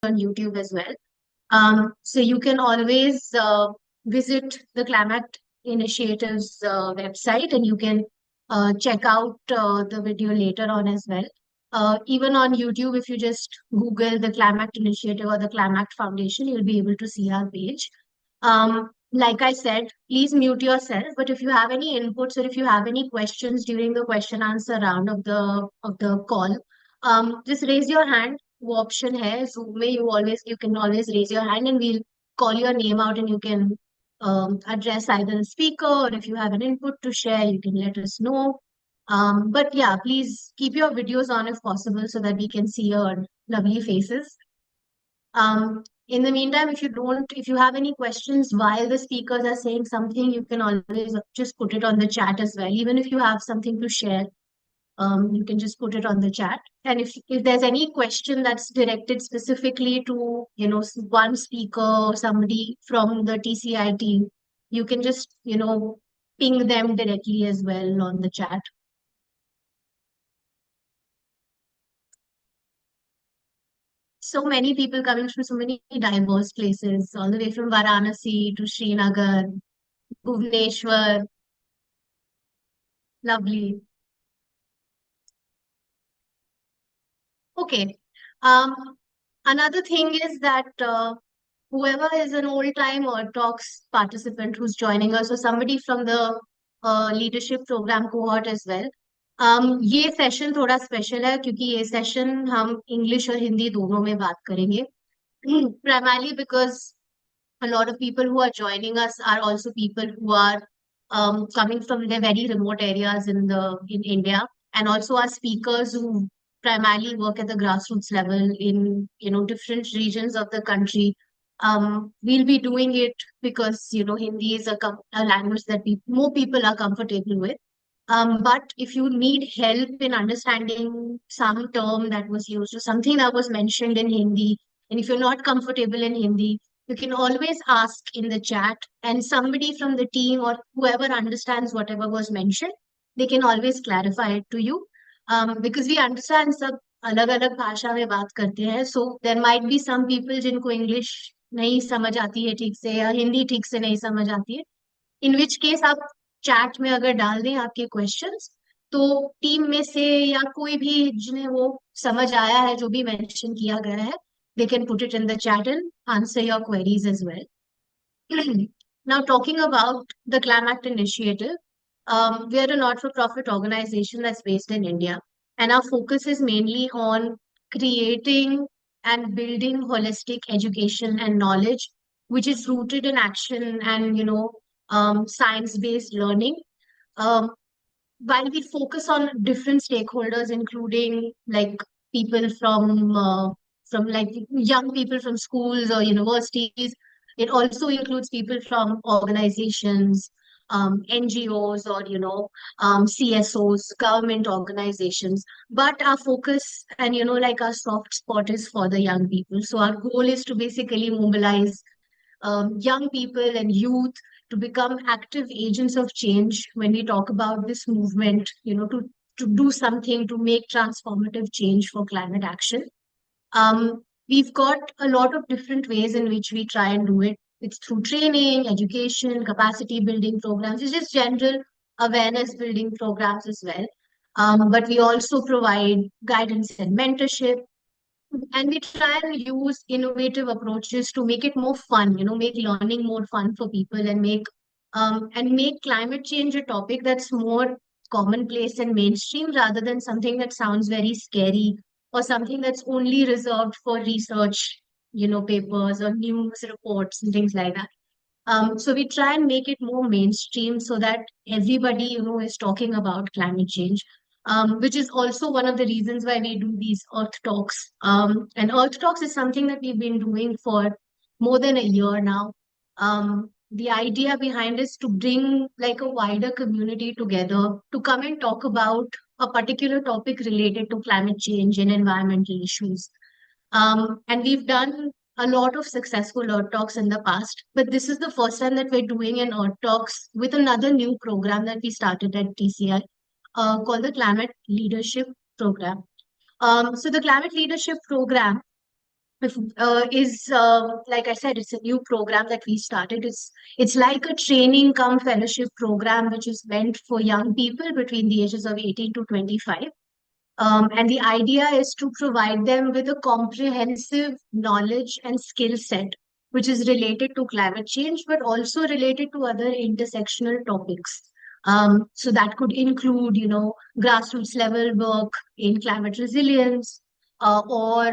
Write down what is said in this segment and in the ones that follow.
on YouTube as well. So you can always visit the Climate Initiative's website, and you can check out the video later on as well. Even on YouTube, if you just Google the Climate Initiative or the Climate Foundation, you'll be able to see our page. Like I said, please mute yourself. But if you have any inputs or if you have any questions during the question answer round of the call, just raise your hand. वो option है Zoom में. You can always raise your hand, and we'll call your name out, and you can address either the speaker, or if you have an input to share, you can let us know. But yeah, please keep your videos on if possible so that we can see your lovely faces. In the meantime, if you have any questions while the speakers are saying something, you can always just put it on the chat as well. Even if you have something to share, you can just put it on the chat. And if there's any question that's directed specifically to, one speaker or somebody from the TCI team, you can just, ping them directly as well on the chat. So many people coming from so many diverse places, all the way from Varanasi to Srinagar, Bhubaneswar. Lovely. Okay. Um, Another thing is that whoever is an old-time or talks participant who's joining us, or somebody from the leadership program cohort as well, ये session थोड़ा special है क्योंकि ये session हम English और हिंदी दोनों में बात करेंगे. Primarily because a lot of people who are joining us are also people who are coming from the very remote areas in India, and also our speakers who primarily work at the grassroots level in different regions of the country. We'll be doing it because Hindi is a language that more people are comfortable with. But if you need help in understanding some term that was used or something that was mentioned in Hindi, and if you're not comfortable in Hindi, you can always ask in the chat, and somebody from the team or whoever understands whatever was mentioned, they can always clarify it to you. Because we understand सब अलग अलग भाषा में बात करते हैं, so there might be some people जिनको English नहीं समझ आती है ठीक से, या हिंदी ठीक से नहीं समझ आती है. इन विच केस आप चैट में अगर डाल दें आपके क्वेश्चंस, तो टीम में से या कोई भी जिन्हें वो समझ आया है जो भी मेंशन किया गया है, they can put it in the chat and answer your queries as well. Now, talking about the Climate Initiative, we are a not-for-profit organization that's based in India, and our focus is mainly on creating and building holistic education and knowledge, which is rooted in action and science-based learning. Um, while we focus on different stakeholders, including like people from like young people from schools or universities, it also includes people from organizations, NGOs, or CSOs, government organizations. But our focus and like our soft spot is for the young people. So our goal is to basically mobilize young people and youth to become active agents of change when we talk about this movement, to do something to make transformative change for climate action. We've got a lot of different ways in which we try and do it. It's through training, education, capacity building programs. It's just general awareness building programs as well. But we also provide guidance and mentorship, and we try and use innovative approaches to make it more fun, make learning more fun for people, and make climate change a topic that's more commonplace and mainstream rather than something that sounds very scary or something that's only reserved for research, papers or news reports and things like that. So we try and make it more mainstream so that everybody, is talking about climate change, which is also one of the reasons why we do these Earth Talks. And Earth Talks is something that we've been doing for more than a year now. The idea behind is to bring like a wider community together to come and talk about a particular topic related to climate change and environmental issues. And we've done a lot of successful Earth Talks in the past, but this is the first time that we're doing an Earth Talks with another new program that we started at TCI, called the Climate Leadership Program. So the Climate Leadership Program is like I said, it's a new program that we started. It's like a training cum fellowship program, which is meant for young people between the ages of 18 to 25. And the idea is to provide them with a comprehensive knowledge and skill set, which is related to climate change, but also related to other intersectional topics. So that could include, grassroots level work in climate resilience, or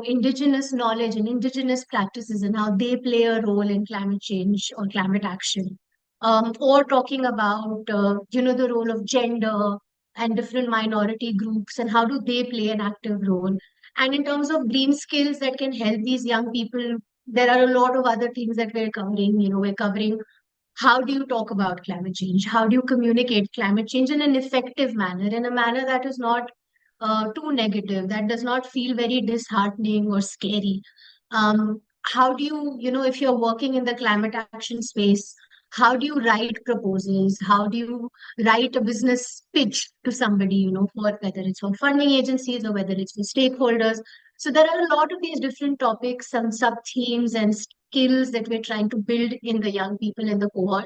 indigenous knowledge and indigenous practices and how they play a role in climate change or climate action. Or talking about, the role of gender and different minority groups and how do they play an active role. And in terms of green skills that can help these young people, there are a lot of other things that we're covering. We're covering how do you talk about climate change? How do you communicate climate change in an effective manner, in a manner that is not too negative, that does not feel very disheartening or scary? How do if you're working in the climate action space, how do you write proposals? How do you write a business pitch to somebody, for whether it's for funding agencies or whether it's for stakeholders? So there are a lot of these different topics, some sub themes and skills that we're trying to build in the young people in the cohort.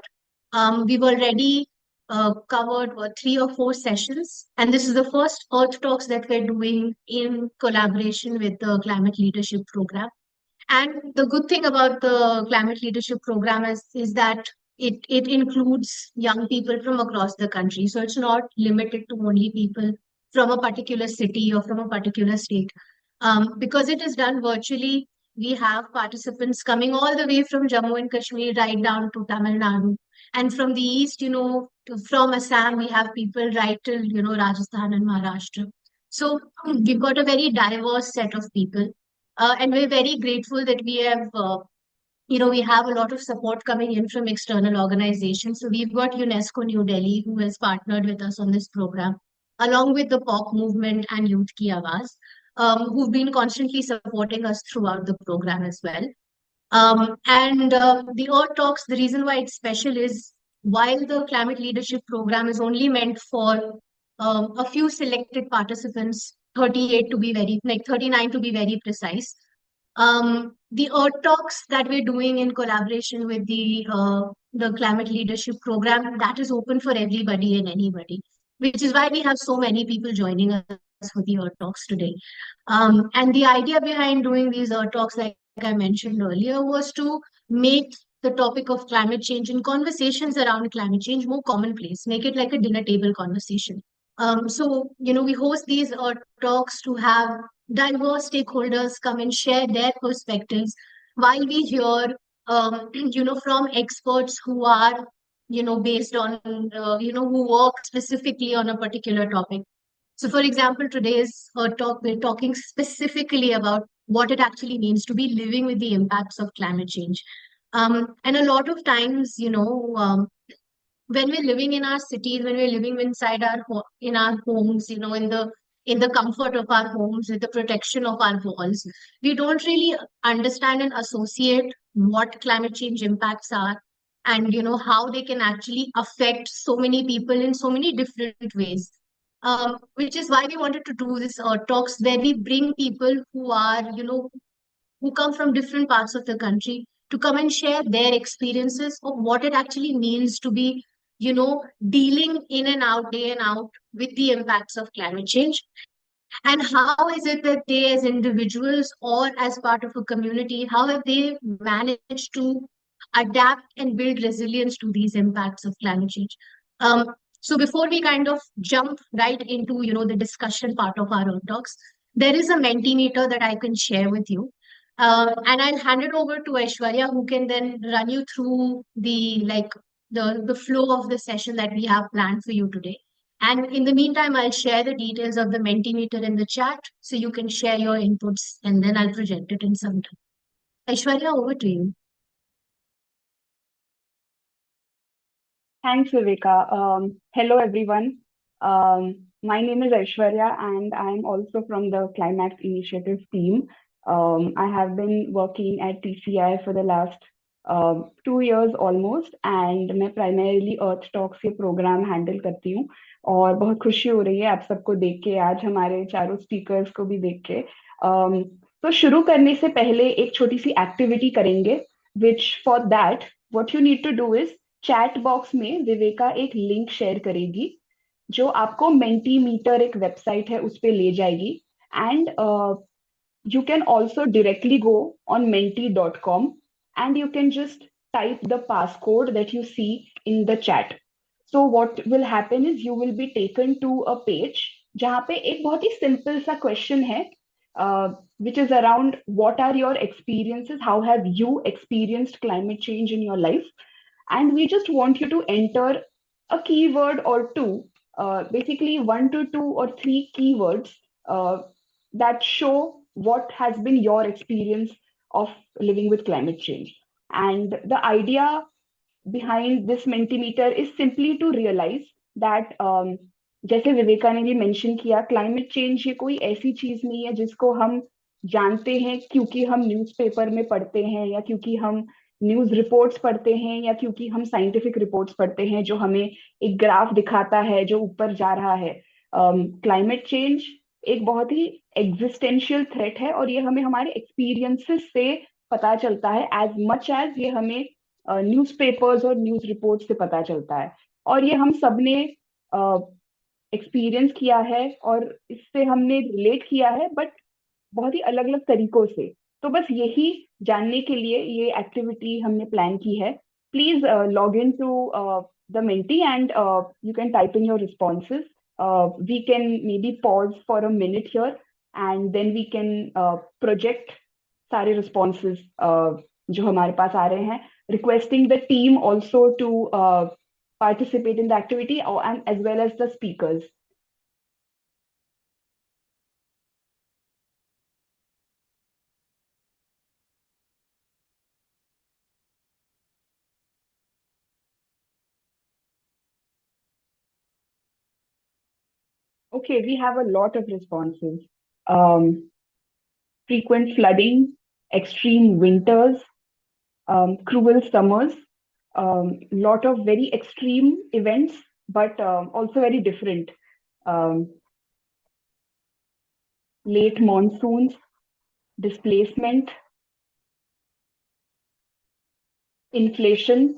We've already covered 3 or 4 sessions, and this is the first Earth Talks that we're doing in collaboration with the Climate Leadership Program. And the good thing about the Climate Leadership Program is that it includes young people from across the country. So it's not limited to only people from a particular city or from a particular state. Because it is done virtually, we have participants coming all the way from Jammu and Kashmir right down to Tamil Nadu. And from the east, from Assam, we have people right till, Rajasthan and Maharashtra. So we've got a very diverse set of people. And we're very grateful that we have a lot of support coming in from external organizations. So we've got UNESCO New Delhi, who has partnered with us on this program, along with the POC movement and Youth Ki Awaaz, who've been constantly supporting us throughout the program as well. And the Earth Talks, the reason why it's special is while the climate leadership program is only meant for a few selected participants, 38 to be very, like 39 to be very precise. The Earth Talks that we're doing in collaboration with the Climate Leadership Program, that is open for everybody and anybody, which is why we have so many people joining us for the Earth Talks today. And the idea behind doing these Earth Talks, like I mentioned earlier, was to make the topic of climate change and conversations around climate change more commonplace, make it like a dinner table conversation. We host these talks to have diverse stakeholders come and share their perspectives while we hear, from experts who are, based on, who work specifically on a particular topic. So, for example, today's talk, we're talking specifically about what it actually means to be living with the impacts of climate change. And a lot of times, when we're living in our cities, when we're living inside in our homes, in the comfort of our homes, with the protection of our walls, we don't really understand and associate what climate change impacts are, and how they can actually affect so many people in so many different ways. Which is why we wanted to do this talks where we bring people who are, who come from different parts of the country to come and share their experiences of what it actually means to be, dealing in and out, day and out with the impacts of climate change. And how is it that they, as individuals or as part of a community, how have they managed to adapt and build resilience to these impacts of climate change? So before we kind of jump right into, the discussion part of our own talks, there is a Mentimeter that I can share with you. And I'll hand it over to Aishwarya, who can then run you through the flow of the session that we have planned for you today. And in the meantime, I'll share the details of the Mentimeter in the chat so you can share your inputs, and then I'll project it in some time. Aishwarya, over to you. Thanks, Viveka. Hello, everyone. My name is Aishwarya, and I'm also from the Climax Initiative team. I have been working at TCI for the last 2 years almost, and मैं primarily Earth Talks के program handle करती हूँ. और बहुत खुशी हो रही है आप सबको देख के, आज हमारे चारों speakers को भी देख के. तो शुरू करने से पहले एक छोटी सी एक्टिविटी करेंगे, which for that what you need to do is, chat box में विवेका एक लिंक शेयर करेगी जो आपको मेंटीमीटर एक वेबसाइट है उस पे ले जाएगी. And you can also directly go on menti.com and you can just type the passcode that you see in the chat. So what will happen is you will be taken to a page जहाँ पे एक बहुत ही simple सा question है, which is around what are your experiences, how have you experienced climate change in your life, and we just want you to enter a keyword or two, basically one to two or three keywords that show what has been your experience of living with climate change. And the idea behind this Mentimeter is simply to realize that जैसे विवेका ने भी mention किया, climate change ये कोई ऐसी चीज नहीं है जिसको हम जानते हैं क्योंकि हम न्यूज़पेपर में पढ़ते हैं या क्योंकि हम न्यूज़ रिपोर्ट्स पढ़ते हैं या क्योंकि हम साइंटिफिक रिपोर्ट्स पढ़ते हैं जो हमें एक ग्राफ दिखाता है जो ऊपर जा रहा है. क्लाइमेट चेंज एक बहुत ही एग्जिस्टेंशियल थ्रेट है और ये हमें हमारे एक्सपीरियंसेस से पता चलता है एज मच एज ये हमें न्यूज़पेपर्स और न्यूज़ रिपोर्ट से पता चलता है. और ये हम सबने एक्सपीरियंस किया है और इससे हमने रिलेट किया है, बट बहुत ही अलग अलग तरीकों से. तो बस यही जानने के लिए ये एक्टिविटी हमने प्लान की है. Please log in to the Menti and you can type in your responses. We can maybe pause for a minute here and then we can project सारे रिस्पॉन्सेज जो हमारे पास आ रहे हैं, requesting the team also to participate in the activity and as well as the speakers. Okay, we have a lot of responses. Um, Frequent flooding, extreme winters, cruel summers, lot of very extreme events, but also very different. Um, Late monsoons, displacement, inflation,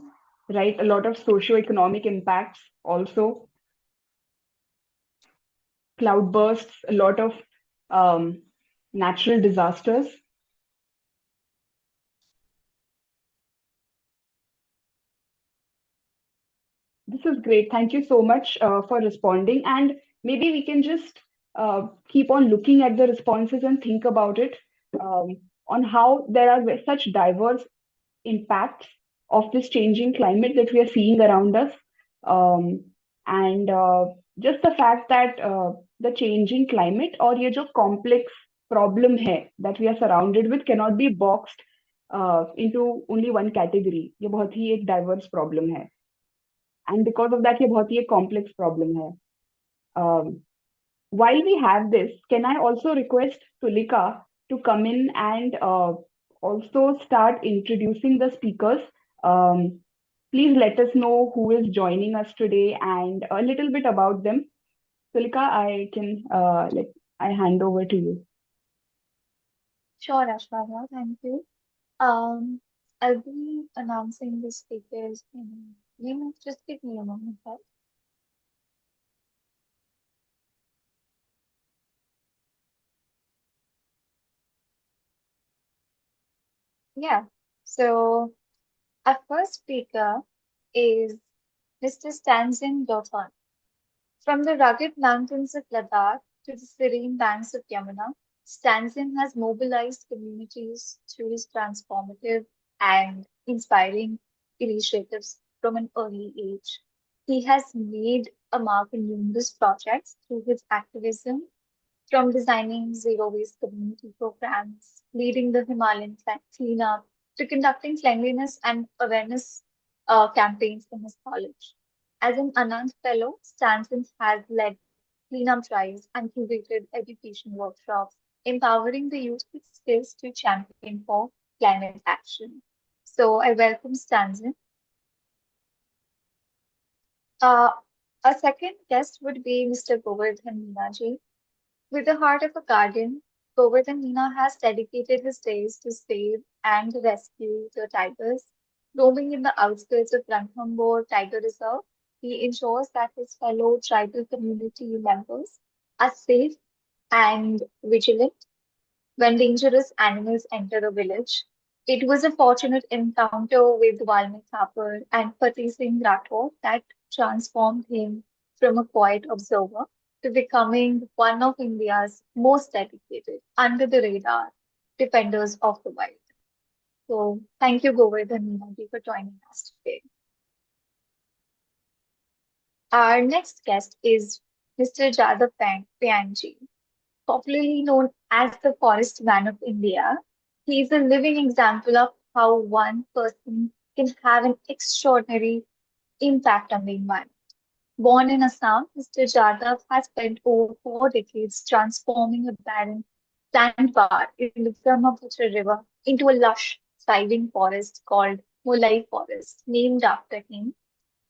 right? A lot of socio-economic impacts also, cloudbursts, a lot of natural disasters. This is great. Thank you so much for responding. And maybe we can just keep on looking at the responses and think about it, on how there are such diverse impacts of this changing climate that we are seeing around us. Um, and just the fact that the changing climate or ये जो complex problem है that we are surrounded with cannot be boxed into only one category. ये बहुत ही एक diverse problem है. And because of that ये बहुत ही एक complex problem है. Um, while we have this, can I also request Tulika to come in and also start introducing the speakers? Um, Please let us know who is joining us today and a little bit about them. Tulika, I hand over to you. Sure, Ashwarya, thank you. Um, I'll be announcing the speakers in a minute. Just give me a moment, right? Yeah. So our first speaker is Mr. Stanzin Dotan. From the rugged mountains of Ladakh to the serene banks of Yamuna, Stanzin has mobilized communities through his transformative and inspiring initiatives from an early age. He has made a mark in numerous projects through his activism, from designing zero waste community programs, leading the Himalayan cleanup, to conducting cleanliness and awareness campaigns in his college. As an Anand Fellow, Stanton has led cleanup drives and curated education workshops, empowering the youth with skills to champion for climate action. So I welcome Stanton. Uh, our second guest would be Mr. Govardhan Meenaji. With the heart of a guardian, Govardhan Meena has dedicated his days to save and rescue the tigers. Roaming in the outskirts of Ranthambore Tiger Reserve, he ensures that his fellow tribal community members are safe and vigilant when dangerous animals enter the village. It was a fortunate encounter with Valmik Thapar and Fateh Singh Rathore that transformed him from a quiet observer to becoming one of India's most dedicated, under the radar defenders of the wild. So, thank you, Govardhan Meenaji, for joining us today. Our next guest is Mr. Jadav Payangji, popularly known as the Forest Man of India. He is a living example of how one person can have an extraordinary impact on the environment. Born in Assam, Mr. Jadhav has spent over 4 decades transforming a barren sandbar in the Brahmaputra River into a lush, thriving forest called Mulai Forest, named after him,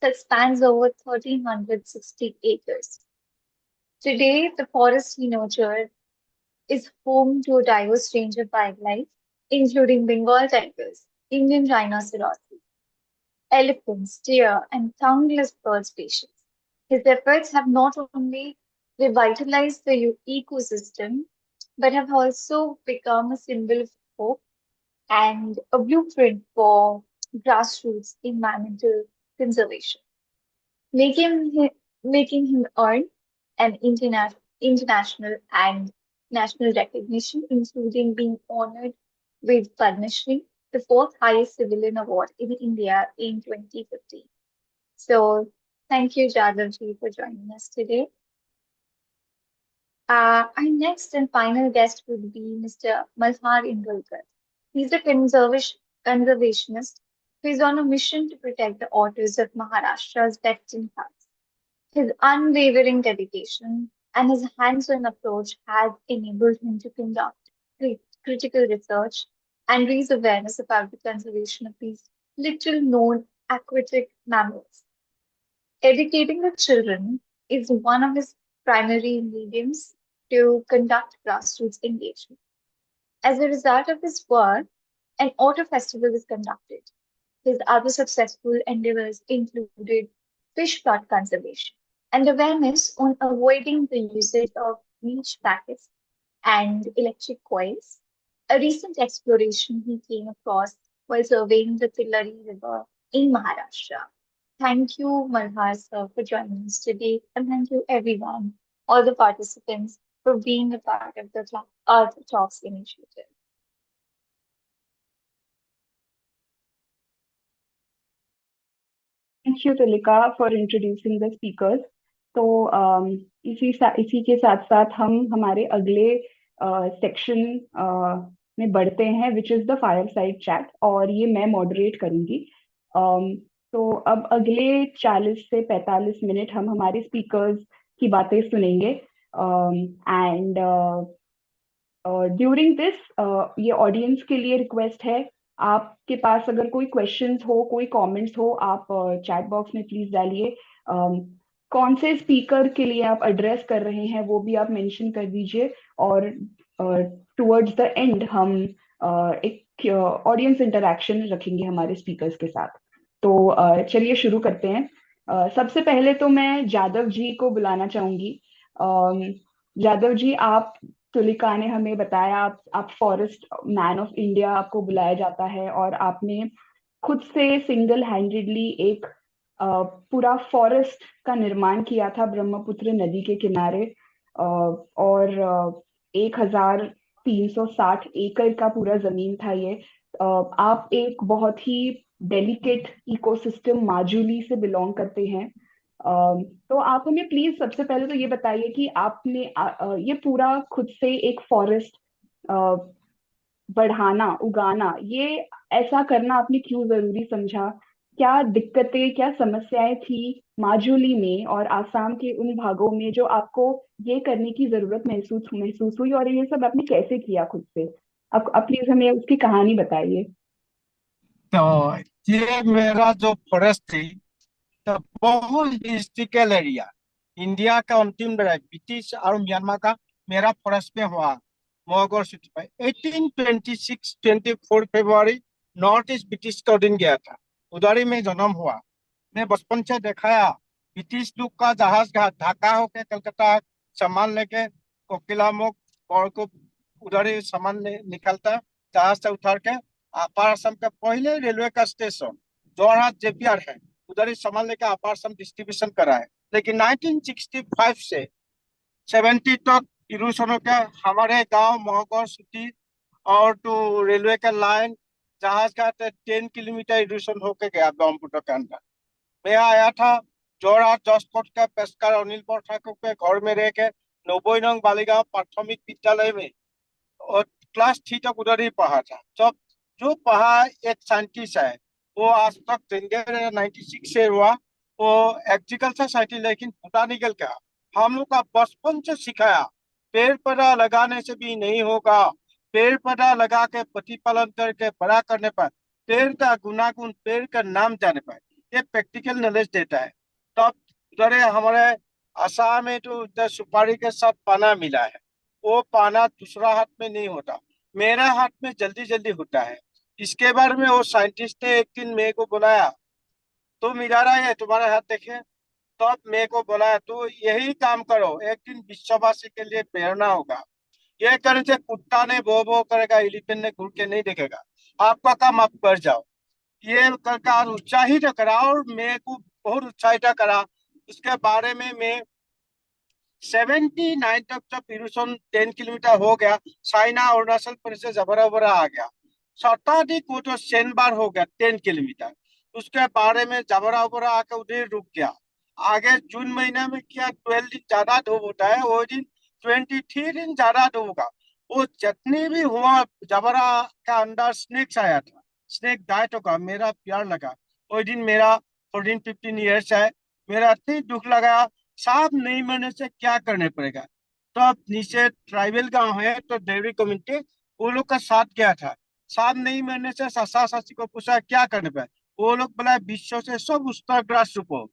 that spans over 1,360 acres. Today, the forest he nurtured is home to a diverse range of wildlife, including Bengal tigers, Indian rhinoceroses, elephants, deer, and countless bird species. His efforts have not only revitalized the ecosystem, but have also become a symbol of hope and a blueprint for grassroots environmental conservation, making him, making him earn an international and national recognition, including being honored with Padma Shri, the fourth highest civilian award in India in 2015. So, thank you, Jadavji, for joining us today. Our next and final guest would be Mr. Malhar Indulkar. He's a conservationist who is on a mission to protect the otters of Maharashtra's western ghats. His unwavering dedication and his hands-on approach has enabled him to conduct critical research and raise awareness about the conservation of these little-known aquatic mammals. Educating the children is one of his primary mediums to conduct grassroots engagement. As a result of his work, an auto festival is conducted. His other successful endeavors included fish flood conservation and awareness on avoiding the usage of bleach packets and electric coils, a recent exploration he came across while surveying the Tillari River in Maharashtra. Thank you, Malhar sir, for joining us today, and thank you everyone, all the participants, for being a part of the Earth Talks initiative. Thank you, Tilika, for introducing the speakers. तो इसी के साथ साथ हम हमारे अगले section में बढ़ते हैं, which is the fireside chat, और ये मैं मॉडरेट करूंगी. तो अब अगले 40 से 45 मिनट हम हमारे स्पीकर्स की बातें सुनेंगे. एंड ड्यूरिंग दिस ये ऑडियंस के लिए रिक्वेस्ट है, आपके पास अगर कोई क्वेश्चंस हो, कोई कमेंट्स हो, आप चैट बॉक्स में प्लीज डालिए. कौन से स्पीकर के लिए आप एड्रेस कर रहे हैं वो भी आप मेंशन कर दीजिए, और टुवर्ड्स द एंड हम एक ऑडियंस इंटरेक्शन रखेंगे हमारे स्पीकर्स के साथ. तो चलिए शुरू करते हैं. सबसे पहले तो मैं जादव जी को बुलाना चाहूंगी. जादव जी, आप, तुलिका ने हमें बताया, आप फॉरेस्ट मैन ऑफ इंडिया आपको बुलाया जाता है, और आपने खुद से सिंगल हैंडेडली एक पूरा फॉरेस्ट का निर्माण किया था ब्रह्मपुत्र नदी के किनारे, और 1360 एकड़ का पूरा जमीन था ये. आप एक बहुत ही डेलिकेट इकोसिस्टम माजुली से बिलोंग करते हैं. तो आप हमें प्लीज सबसे पहले तो ये बताइए कि आपने ये पूरा खुद से एक फॉरेस्ट बढ़ाना, उगाना, ये ऐसा करना आपने क्यों जरूरी समझा? क्या दिक्कतें, क्या समस्याएं थी माजुली में और आसाम के उन भागों में जो आपको ये करने की जरूरत महसूस हुई, और ये सब आपने कैसे किया खुद से? आप प्लीज हमें उसकी कहानी बताइए. तो ये मेरा जो फॉरेस्ट थी, तो बहुत हिस्ट्रिकल एरिया, इंडिया का अंतिम ब्रिटिश और म्यांमार का मेरा फॉरेस्ट में हुआ. मोहगौर सिटी में 1826-24 फरवरी नॉर्थ ईस्ट ब्रिटिश का दिन गया था। उधर ही मैं जन्म हुआ। मैं बचपन से दिखाया ब्रिटिश लोग का जहाज घाट ढाका होके कलकत्ता सामान लेके कोकिलामुख और को उधर ही सामान निकलता जहाज से उतार के अपार असम के पहले रेलवे का स्टेशन जोरहाट जेपीआर है, उधर ही सामान लेके अपार असम डिस्ट्रीब्यूशन करा है। लेकिन 1965 से 70 तक इरोशन हो गया हमारे गांव मोहगौर सिटी और तो रेलवे का लाइन जहाज का 10 किलोमीटर इरोशन होके गया ब्रह्मपुत्र के अंदर। मैं आया था जोरहाट जॉसकोट का पेशकार अनिल बर ठाकुर के घर में रह के 90 नंग बालिगांव प्राथमिक विद्यालय में और क्लास 3 तक उधर ही पढ़ा था। जब जो पढ़ा एक साइंटिस्ट है, वो आज तक जिंदगी 96 से हुआ, वो एग्रीकल्चर साइंटिस्ट लेकिन बोटानिकल का। हम लोग का बचपन से सिखाया पेड़ पौधा लगाने से भी नहीं होगा, पेड़ पौधा लगा के प्रतिपालन करके बड़ा करने पर पेड़ का गुनागुन पेड़ का नाम जाने पर ये प्रैक्टिकल नॉलेज देता है। तब उधर हमारे आसाम में तो उधर सुपारी के साथ पाना मिला है, वो पाना दूसरा हाथ में नहीं होता, मेरा हाथ में जल्दी जल्दी होता है। इसके बारे में वो साइंटिस्ट ने एक दिन मेरे को बुलाया, तो मिला रहा है तुम्हारे हाथ देखे। तब मेरे को बुलाया तो यही काम करो, एक दिन विश्ववासी के लिए प्रेरणा होगा। ये करने से कुत्ता ने भो करेगा, एलिफेंट ने घूर के नहीं देखेगा, आपका काम आप कर जाओ। ये करके और उत्साहित करा और मेरे को बहुत उत्साहित करा। उसके बारे में मैं 79 तक जब पीरूसन 10 किलोमीटर हो गया, चाइना अरुणाचल प्रदेश से जबरा उबरा आ गया। शताधिक वो तो सेनबार हो गया 10 किलोमीटर। उसके बारे में जबरा उबरा आके उधर रुक गया। आगे जून महीना में क्या 12 दिन ज्यादा धूप होता है, वो दिन 23 दिन ज्यादा धूप होगा। वो जितनी भी हुआ जबरा का अंदर स्नेक्स आया था, स्नेक डाइट होगा, मेरा प्यार लगा। वो दिन मेरा 14-15 ईयर्स है, मेरा इतनी दुख लगा। सांप नहीं मरने से क्या करने पड़ेगा। तो अब नीचे ट्राइबल गांव है तो देवरी कम्युनिटी, वो लोग का साथ गया था। सांप नहीं मरने से ससा सासी को पूछा क्या करने पे, वो लोग बोला विश्व से सब उस्तर ग्रास रूपो।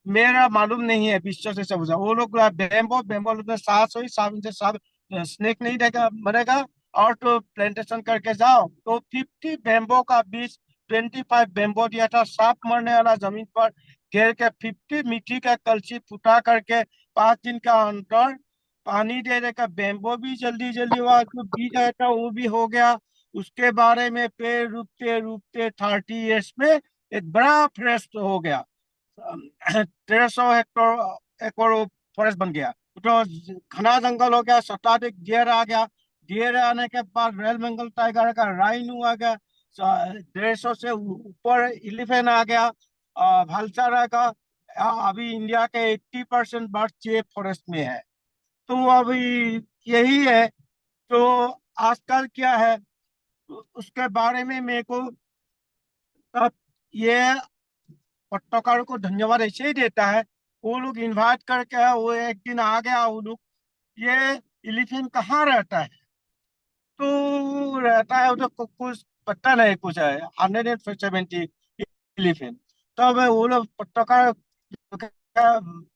मेरा मालूम नहीं है विश्व से सब पूछा, वो लोग बोला बेम्बो बेम्बो में सांस हुई, सांप से सांप स्नेक नहीं रहेगा मरेगा। और तो प्लांटेशन करके जाओ तो 50 बेम्बो का बीज 25 बेम्बो दिया था, सांप मरने वाला जमीन पर घेर के 50 मिट्टी का कलसी फुटा करके 5 दिन का अंतर पानी दे देकर बेम्बो भी जल्दी जल्दी हुआ, जो बीज आया था वो भी हो गया। उसके बारे में पेड़ रूपते रूपते 30 ईयर्स में एक बड़ा फॉरेस्ट हो गया। 1300 एकड़ फॉरेस्ट बन गया। तो घना जंगल हो गया, शताधिक डियर आ गया। डियर आने के बाद रॉयल बंगाल टाइगर का राइनो आ गया, 150 से ऊपर एलिफेंट आ गया, भालचारा का। अभी इंडिया के 80% बर्ड ये फॉरेस्ट में है। तो अभी यही है। तो आजकल क्या है उसके बारे में मेरे को अब ये पत्रकारों को धन्यवाद ऐसे ही देता है। वो लोग इनवाइट करके वो एक दिन आ गया, वो लोग ये एलिफेंट कहाँ रहता है, तो रहता है उधर कुछ पता नहीं, कुछ है 170 एलिफेंट। तब वो लोग पत्रकार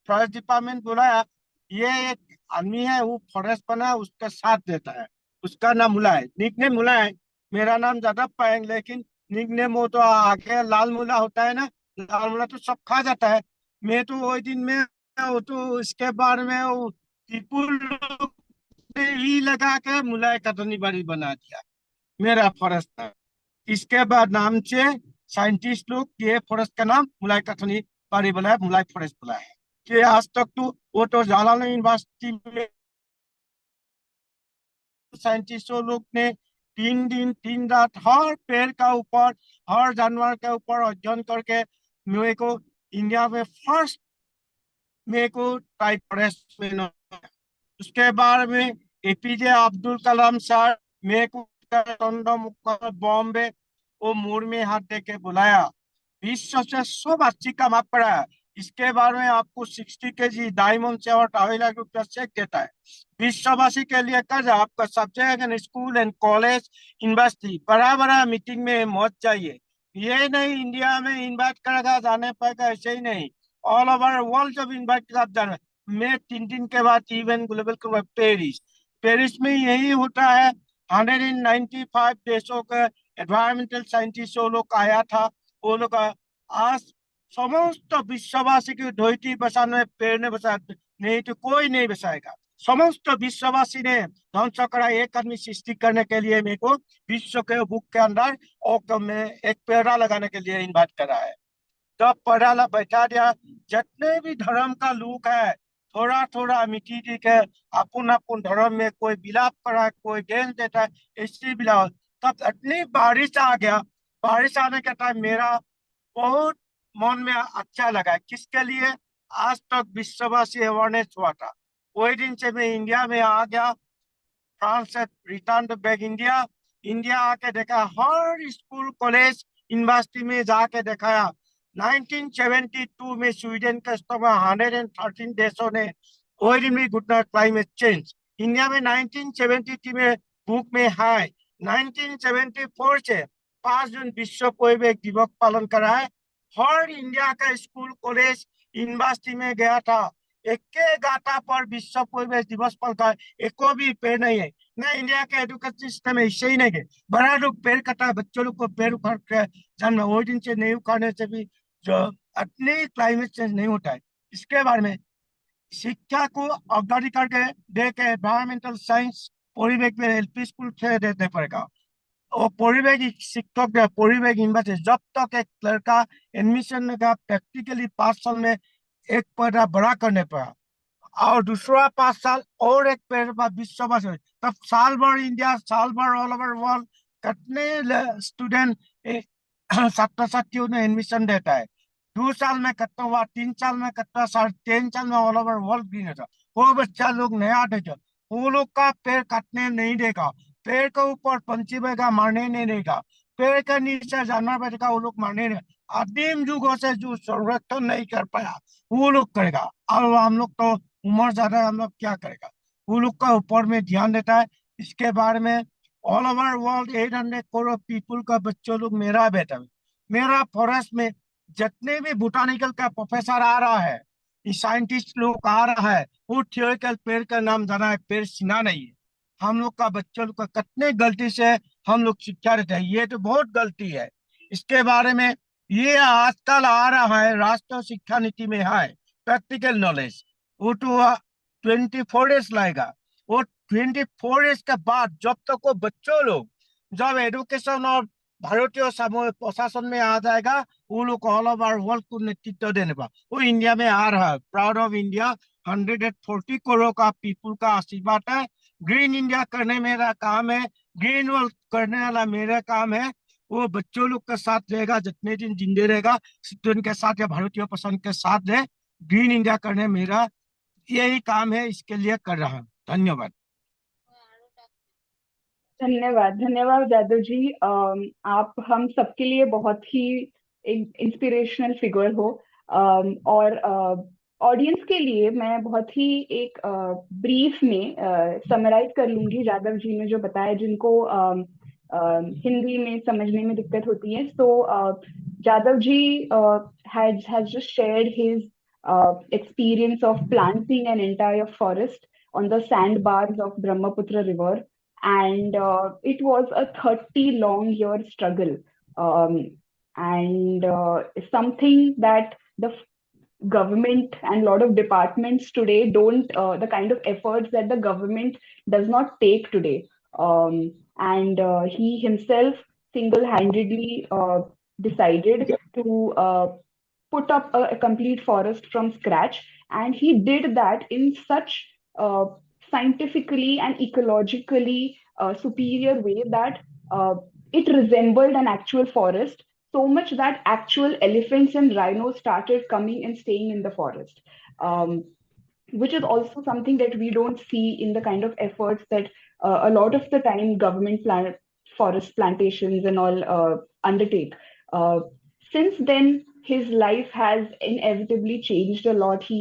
फॉरेस्ट डिपार्टमेंट बुलाया, ये एक आदमी है वो फॉरेस्ट बना उसका साथ देता है, उसका नाम मुला है, निक नेम मुला है। मेरा नाम जादव पाएंगे लेकिन निक नेम वो तो आगे लाल मुला होता है ना, लाल मुला तो सब खा जाता है। मैं तो वही दिन में वो तो इसके बारे में वो टीपू लोग ने ही लगा के मुलाय कटनी बाड़ी बना दिया मेरा फॉरेस्ट था। इसके बाद नाम से साइंटिस्ट लोग ये फॉरेस्ट का नाम मुलाई कथनी बाड़ी बनाया, मुलाई फॉरेस्ट बुलाया है। कि आज तक तो वो तो जालान यूनिवर्सिटी में साइंटिस्टों लोग ने 3 दिन 3 रात हर पेड़ का ऊपर हर जानवर के ऊपर अध्ययन करके मेरे को इंडिया में फर्स्ट मेरे को टाइप फॉरेस्ट में। उसके बाद में एपीजे अब्दुल कलाम सर मेरे को बॉम्बे वो मोड़ में हाथ दे के बुलाया, विश्व से सब अच्छी काम आप पड़ा है। इसके बारे में आपको 60 kg डायमंड से और 2.5 लाख रुपया चेक देता है। विश्ववासी के लिए कर्ज आपका subject and school and college university बड़ा बड़ा मीटिंग में मौत चाहिए। ये नहीं इंडिया में इन्वाइट करेगा जाने पाएगा ऐसे ही नहीं, ऑल ओवर वर्ल्ड जब इन्वाइट कर जाना। मैं 3 दिन के बाद इवेंट ग्लोबल पेरिस पेरिस में यही होता है। 195 देशों के एनवायरमेंटल साइंटिस्ट वो लोग आया था। वो लोग आज समस्त विश्ववासी की धरती बचाने में पेड़ ने बचा, नहीं तो कोई नहीं बचाएगा। समस्त विश्ववासी ने ध्वंस करा, एक आदमी सृष्टि करने के लिए मेरे को विश्व के बुक के अंदर और में एक पेड़ा लगाने के लिए इन्वाइट करा है। जब पढ़ा बैठा दिया, जितने भी धर्म का लोग है थोड़ा थोड़ा मिट्टी दी के अपन अपन धर्म में कोई विलाप करा है, कोई गेंद देता है, इसी विलाप। तब इतनी बारिश आ गया, बारिश आने के टाइम मेरा बहुत मन में अच्छा लगा। किसके लिए? आज तक विश्ववासी अवेयरनेस हुआ था। वही दिन से मैं इंडिया में आ गया, फ्रांस से रिटर्न बैक इंडिया। इंडिया आके देखा, हर स्कूल कॉलेज यूनिवर्सिटी में जाके दिखाया। 1972 में स्वीडन के इस्तेमाल 113 देशों ने वही दिन में घुटना क्लाइमेट चेंज। इंडिया में 1973 में बुक में है। 1974 से 5 जून विश्व परिवेश दिवस पालन करा है। हर इंडिया का स्कूल कॉलेज यूनिवर्सिटी में गया था, एक के गाता पर विश्व परिवेश दिवस पालन का एको भी पेड़ नहीं है। ना इंडिया के एजुकेशन सिस्टम है, इससे ही नहीं है। बड़ा लोग पेड़ कटा है, बच्चों लोग को पेड़ उखाड़ के जन्म वो दिन से नहीं उखाड़ने से भी जो अपने क्लाइमेट चेंज नहीं होता है। इसके बारे में शिक्षा को अग्राधिकार के दे के एनवायरमेंटल साइंस परिवेश में एलपी स्कूल से देते पड़ेगा। और परिवेश शिक्षक या परिवेश यूनिवर्सिटी जब तक एक लड़का एडमिशन का प्रैक्टिकली 5 साल में एक पौधा बड़ा करने पड़ा और दूसरा 5 साल और एक पेड़ पर विश्व में, तब साल भर इंडिया, साल भर ऑल ओवर वर्ल्ड कितने स्टूडेंट छात्र छात्रियों ने एडमिशन देता है। 2 साल में कितना हुआ, 3 साल में कितना, 3 साल में ऑल ओवर वर्ल्ड ग्रीन होता। वो बच्चा लोग नया टीचर, वो लोग का पेड़ काटने नहीं देगा, पेड़ के ऊपर पंछी बैठा मारने नहीं देगा, पेड़ के नीचे जानवर बैठेगा वो लोग मारने नहीं। आदिम युगों से जो संरक्षण नहीं कर पाया वो लोग करेगा। और हम लोग तो उम्र ज्यादा है, हम लोग क्या करेगा। वो लोग का ऊपर में ध्यान देता है। इसके बारे में all over world 800 crore people का बच्चों लोग मेरा बेटा है। मेरा फॉरेस्ट में जितने भी बोटानिकल का प्रोफेसर आ रहा है, साइंटिस्ट लोग आ रहा है, वो थियोरिकल पेड़ का नाम जाना है, पेड़ सीना नहीं है। हम लोग का बच्चों लोग का कितने गलती से हम लोग शिक्षा देते हैं, ये तो बहुत गलती है। इसके बारे में ये आजकल आ रहा है, राष्ट्रीय शिक्षा नीति में है प्रैक्टिकल नॉलेज। वो तो 24 डेज लाएगा। वो 24 डेज के बाद जब तक वो बच्चों लोग जब एडुकेशन और भारतीय सामूहिक प्रशासन में आ जाएगा, वो लोग ऑल ओवर वर्ल्ड को नेतृत्व देने का। वो इंडिया में आ रहा है, प्राउड ऑफ इंडिया। 140 करोड़ का पीपुल का आशीर्वाद है। ग्रीन इंडिया करने मेरा काम है, ग्रीन वर्ल्ड करने वाला मेरा काम है। वो बच्चों लोग के साथ रहेगा, जितने दिन जिंदे रहेगा स्टूडेंट के साथ या भारतीय प्रशासन के साथ रहे। ग्रीन इंडिया करने मेरा यही काम है, इसके लिए कर रहा हूँ। धन्यवाद। धन्यवाद, धन्यवाद जादव जी। आप हम सबके लिए बहुत ही इंस्पिरेशनल फिगर हो। और ऑडियंस के लिए मैं बहुत ही एक ब्रीफ में समराइज कर लूंगी जादव जी ने जो बताया, जिनको हिंदी में समझने में दिक्कत होती है। सो जादव जी has just shared his experience of planting an entire forest on the sandbars of Brahmaputra River, and it was a 30 long year struggle, and something that the government and a lot of departments today don't, the kind of efforts that the government does not take today. And he himself single-handedly decided to put up a complete forest from scratch, and he did that in such scientifically and ecologically superior way that it resembled an actual forest, so much that actual elephants and rhinos started coming and staying in the forest, which is also something that we don't see in the kind of efforts that a lot of the time government forest plantations and all undertake. Since then, his life has inevitably changed a lot. He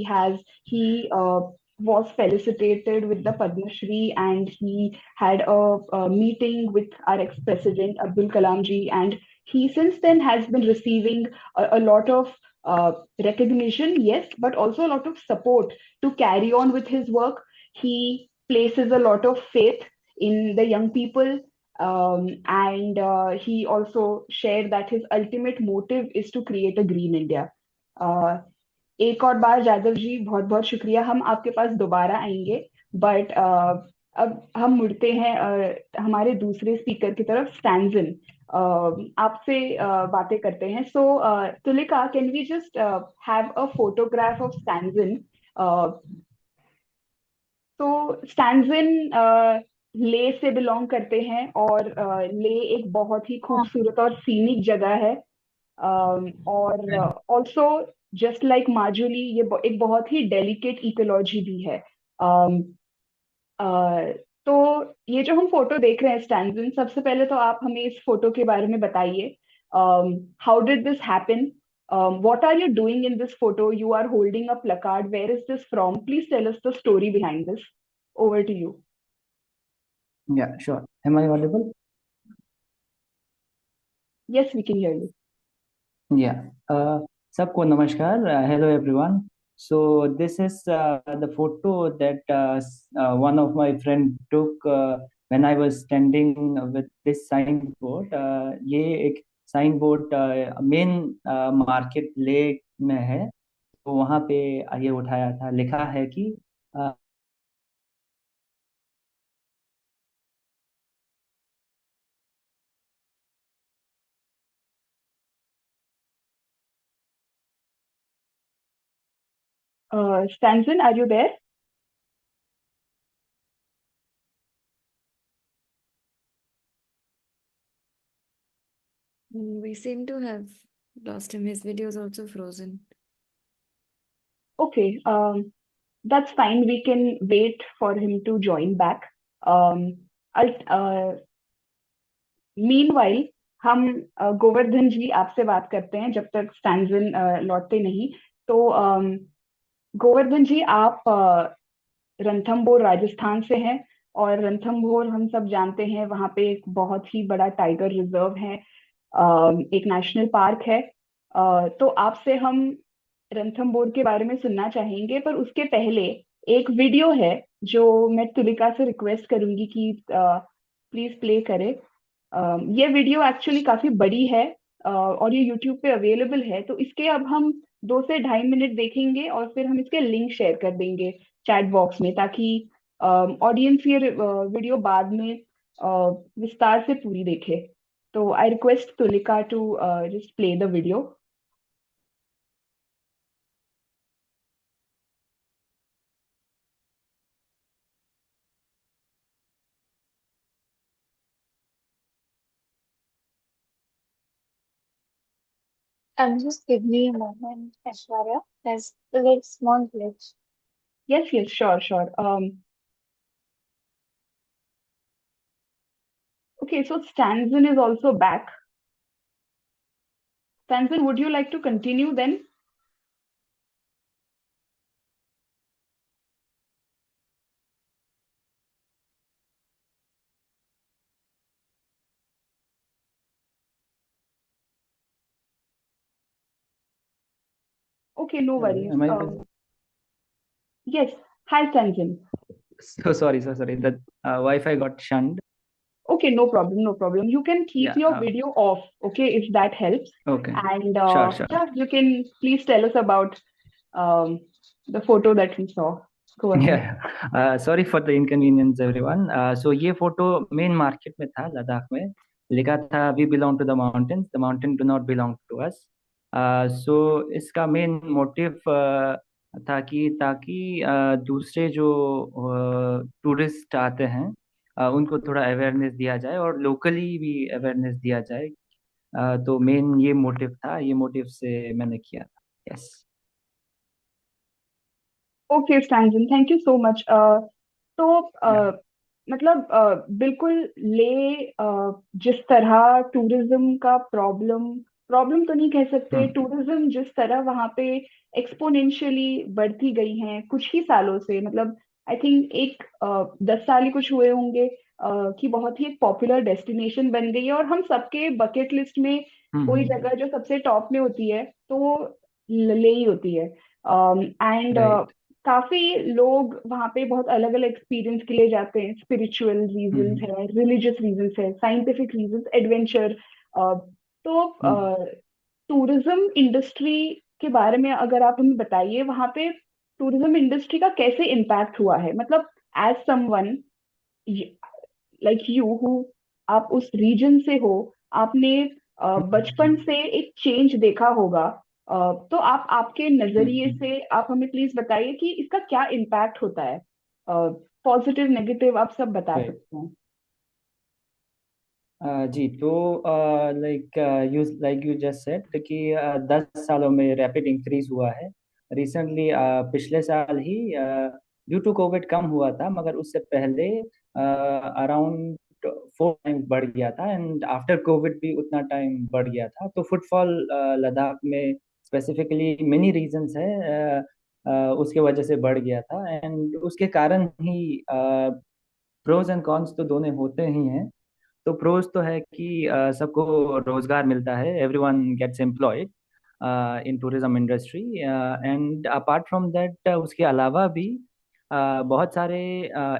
was felicitated with the Padma Shri, and he had a meeting with our ex-president Abdul Kalam ji, and he since then has been receiving a lot of recognition, yes, but also a lot of support to carry on with his work. He places a lot of faith in the young people. And he also shared that his ultimate motive is to create a green India. Uh, एक और बार जादव जी बहुत बहुत शुक्रिया, हम आपके पास दोबारा आएंगे, but अब हम मुड़ते हैं हमारे दूसरे स्पीकर की तरफ, स्टैंजन। आपसे बातें करते हैं। So Tulika, can we just have a photograph of Stanzin? तो स्टैंजन ले से बिलोंग करते हैं, और ले एक बहुत ही खूबसूरत और सीनिक जगह है। और ऑल्सो जस्ट लाइक माजुली, ये एक बहुत ही डेलिकेट इकोलॉजी भी है। um, तो ये जो हम फोटो देख रहे हैं स्टैंजन, सबसे पहले तो आप हमें इस फोटो के बारे में बताइए। How did this happen? What are you doing in this photo? You are holding a placard. Where is this from? Please tell us the story behind this. Over to you. Yeah, sure. Am I audible? Yes, we can hear you. Yeah. सबको नमस्कार. Hello everyone. So this is the photo that one of my friend took when I was standing with this signboard. ये एक signboard main market lake में है, तो वहाँ पे ये उठाया था। लिखा है कि Stanzan, are you there? We seem to have lost him. His video is also frozen. Okay, that's fine. We can wait for him to join back. Meanwhile, हम गोवर्धन जी आपसे बात करते हैं जब तक स्टैंजन लौटते नहीं। तो गोवर्धन जी, आप रणथंभौर राजस्थान से हैं, और रणथंभौर हम सब जानते हैं वहाँ पे एक बहुत ही बड़ा टाइगर रिजर्व है, एक नेशनल पार्क है। तो आपसे हम रणथंभौर के बारे में सुनना चाहेंगे, पर उसके पहले एक वीडियो है जो मैं तुलिका से रिक्वेस्ट करूंगी कि प्लीज प्ले करे। ये वीडियो एक्चुअली काफी बड़ी है, और ये यूट्यूब पे अवेलेबल है, तो इसके अब हम 2 से 2.5 मिनट देखेंगे, और फिर हम इसके लिंक शेयर कर देंगे चैट बॉक्स में, ताकि ऑडियंस ये वीडियो बाद में विस्तार से पूरी देखे। तो I request Tulika to just play the video. Just give me a moment, Aishwarya. There's a little small glitch. Yes, yes, sure, sure. Okay, so Stanzan is also back. Stanzan, would you like to continue then? Okay, no worries. am I Yes, hi, Stanzan. so sorry. The Wi-Fi got shunned. Okay, no problem, no problem. You can keep Yeah, your video off, okay, if that helps. Okay. And Sure. yeah, you can please tell us about the photo that we saw. Go ahead. Yeah. Sorry for the inconvenience, everyone. So ये photo main market में था, लद्दाख में। लिखा था we belong to the mountains, the mountain do not belong to us. So इसका main motive था कि ताकि दूसरे जो टूरिस्ट आते हैं उनको थोड़ा अवेयरनेस दिया जाए, और लोकली भी अवेयरनेस दिया जाए। तो मेन ये मोटिव था, ये मोटिव से मैंने किया था। Yes. Okay Stanzin, thank you so much. तो मतलब बिल्कुल ले जिस तरह टूरिज्म का प्रॉब्लम तो नहीं कह सकते, टूरिज्म जिस तरह वहां पे एक्सपोनेंशियली बढ़ती गई है कुछ ही सालों से, मतलब आई थिंक 10 साल ही कुछ हुए होंगे, कि बहुत ही एक पॉपुलर डेस्टिनेशन बन गई है, और हम सबके बकेट लिस्ट में कोई जगह जो सबसे टॉप में होती है तो वो ले ही होती है। एंड काफी लोग वहाँ पे बहुत अलग अलग एक्सपीरियंस के लिए जाते हैं। स्पिरिचुअल रीजंस है, रिलीजियस रीजंस है, साइंटिफिक रीजंस, एडवेंचर। तो टूरिज्म इंडस्ट्री के बारे में अगर आप हमें बताइए, वहाँ पे टूरिज्म इंडस्ट्री का कैसे इम्पैक्ट हुआ है, मतलब as someone like you who, आप उस रीजन से हो, आपने बचपन से एक चेंज देखा होगा। तो आप आपके नजरिए से आप हमें प्लीज बताइए कि इसका क्या इम्पैक्ट होता है। पॉजिटिव नेगेटिव आप सब बता राइट। सकते हैं। जी, तो लाइक यू जस्ट सेड कि 10 सालों में रैपिड इंक्रीज हुआ है। रिसेंटली पिछले साल ही ड्यू टू कोविड कम हुआ था, मगर उससे पहले अराउंड 4 टाइम बढ़ गया था, एंड आफ्टर कोविड भी उतना टाइम बढ़ गया था। तो फुटफॉल लद्दाख में स्पेसिफिकली मेनी रीजंस है, उसके वजह से बढ़ गया था, एंड उसके कारण ही प्रोज एंड कॉन्स तो दोनों होते ही हैं। तो प्रोज तो है कि सबको रोजगार मिलता है, everyone gets employed in tourism industry, and apart from that उसके अलावा भी बहुत सारे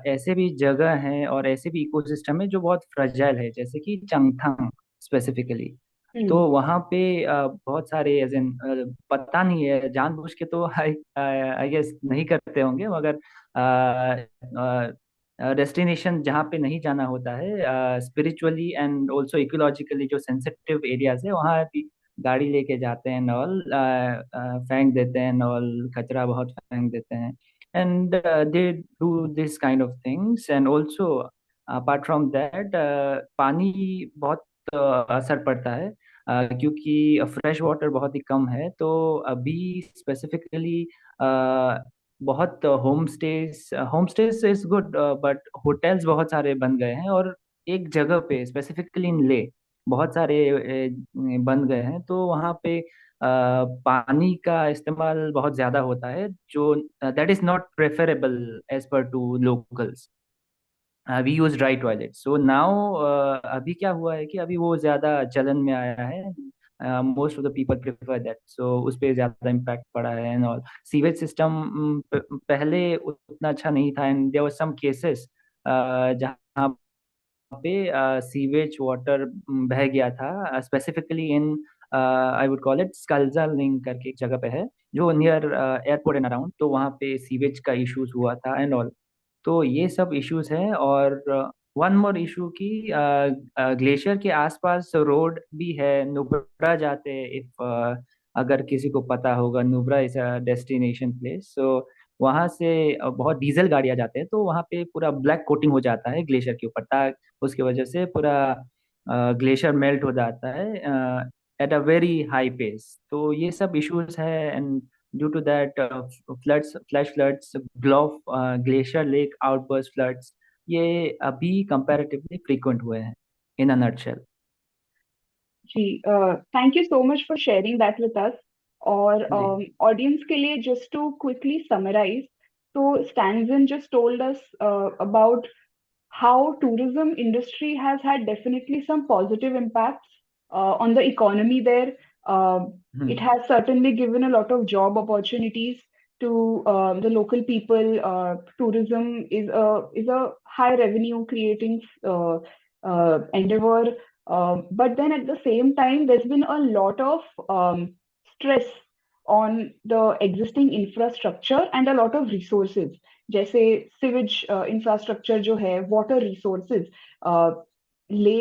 ऐसे भी जगह हैं और ऐसे भी इकोसिस्टम है जो बहुत फ्रजाइल है, जैसे कि चंगथांग स्पेसिफिकली। तो हम्म। वहाँ पे बहुत सारे एज इन पता नहीं है, जानबूझ के तो आई गेस नहीं करते होंगे, मगर डेस्टिनेशन जहाँ पे नहीं जाना होता है, स्पिरिचुअली एंड ऑल्सो इकोलॉजिकली जो सेंसिटिव एरियाज है, वहाँ भी गाड़ी लेके जाते हैं और फेंक देते हैं और कचरा बहुत फेंक देते हैं, and they do this kind of things. And also apart from that पानी बहुत असर पड़ता है, क्योंकि फ्रेश वाटर बहुत ही कम है। तो अभी स्पेसिफिकली बहुत home stage is good, but hotels बहुत सारे बन गए हैं, और एक जगह पे स्पेसिफिकली इन ले बहुत सारे बन गए हैं। तो वहाँ पे पानी का इस्तेमाल बहुत ज्यादा होता है, जो that is not preferable as per to locals. We use dry toilet. So now अभी क्या हुआ है कि अभी वो ज्यादा चलन में आया है, most of the people prefer that, so उस पर ज्यादा इम्पैक्ट पड़ा है। एंड और सीवेज सिस्टम पहले उतना अच्छा नहीं था, and there were some cases जहाँ पे सीवेज वाटर बह गया था, specifically in I would call it स्कल्जा लिंक करके एक जगह पे है, जो नियर एयरपोर्ट एंड अराउंड। तो वहाँ पे सीवेज का इश्यूज हुआ था एंड ऑल। तो ये सब इश्यूज हैं। और वन मोर इशू की ग्लेशियर के आसपास रोड भी है, नुब्रा जाते हैं। इफ अगर किसी को पता होगा, Nubra is a destination place. So वहाँ से बहुत डीजल गाड़ियाँ जाते हैं, तो वहाँ पे पूरा ब्लैक कोटिंग हो जाता है ग्लेशियर के ऊपर, उसकी वजह से पूरा ग्लेशियर मेल्ट हो जाता है at a very high pace. तो ये सब इश्यूज है, and due to that flash floods, Glof glacier lake outburst floods, ये अभी comparatively frequent हुए हैं in a nutshell। जी, thank you so much for sharing that with us. और जी। ऑडियंस के लिए जस्ट टू क्विकली समराइज, तो Stanzin just told us about how tourism industry has had definitely some positive impacts on the economy there. It has certainly given a lot of job opportunities to the local people. Tourism is a high revenue creating endeavor. But then at the same time, there's been a lot of stress on the existing infrastructure and a lot of resources. जैसे sewage infrastructure जो है, water resources. ले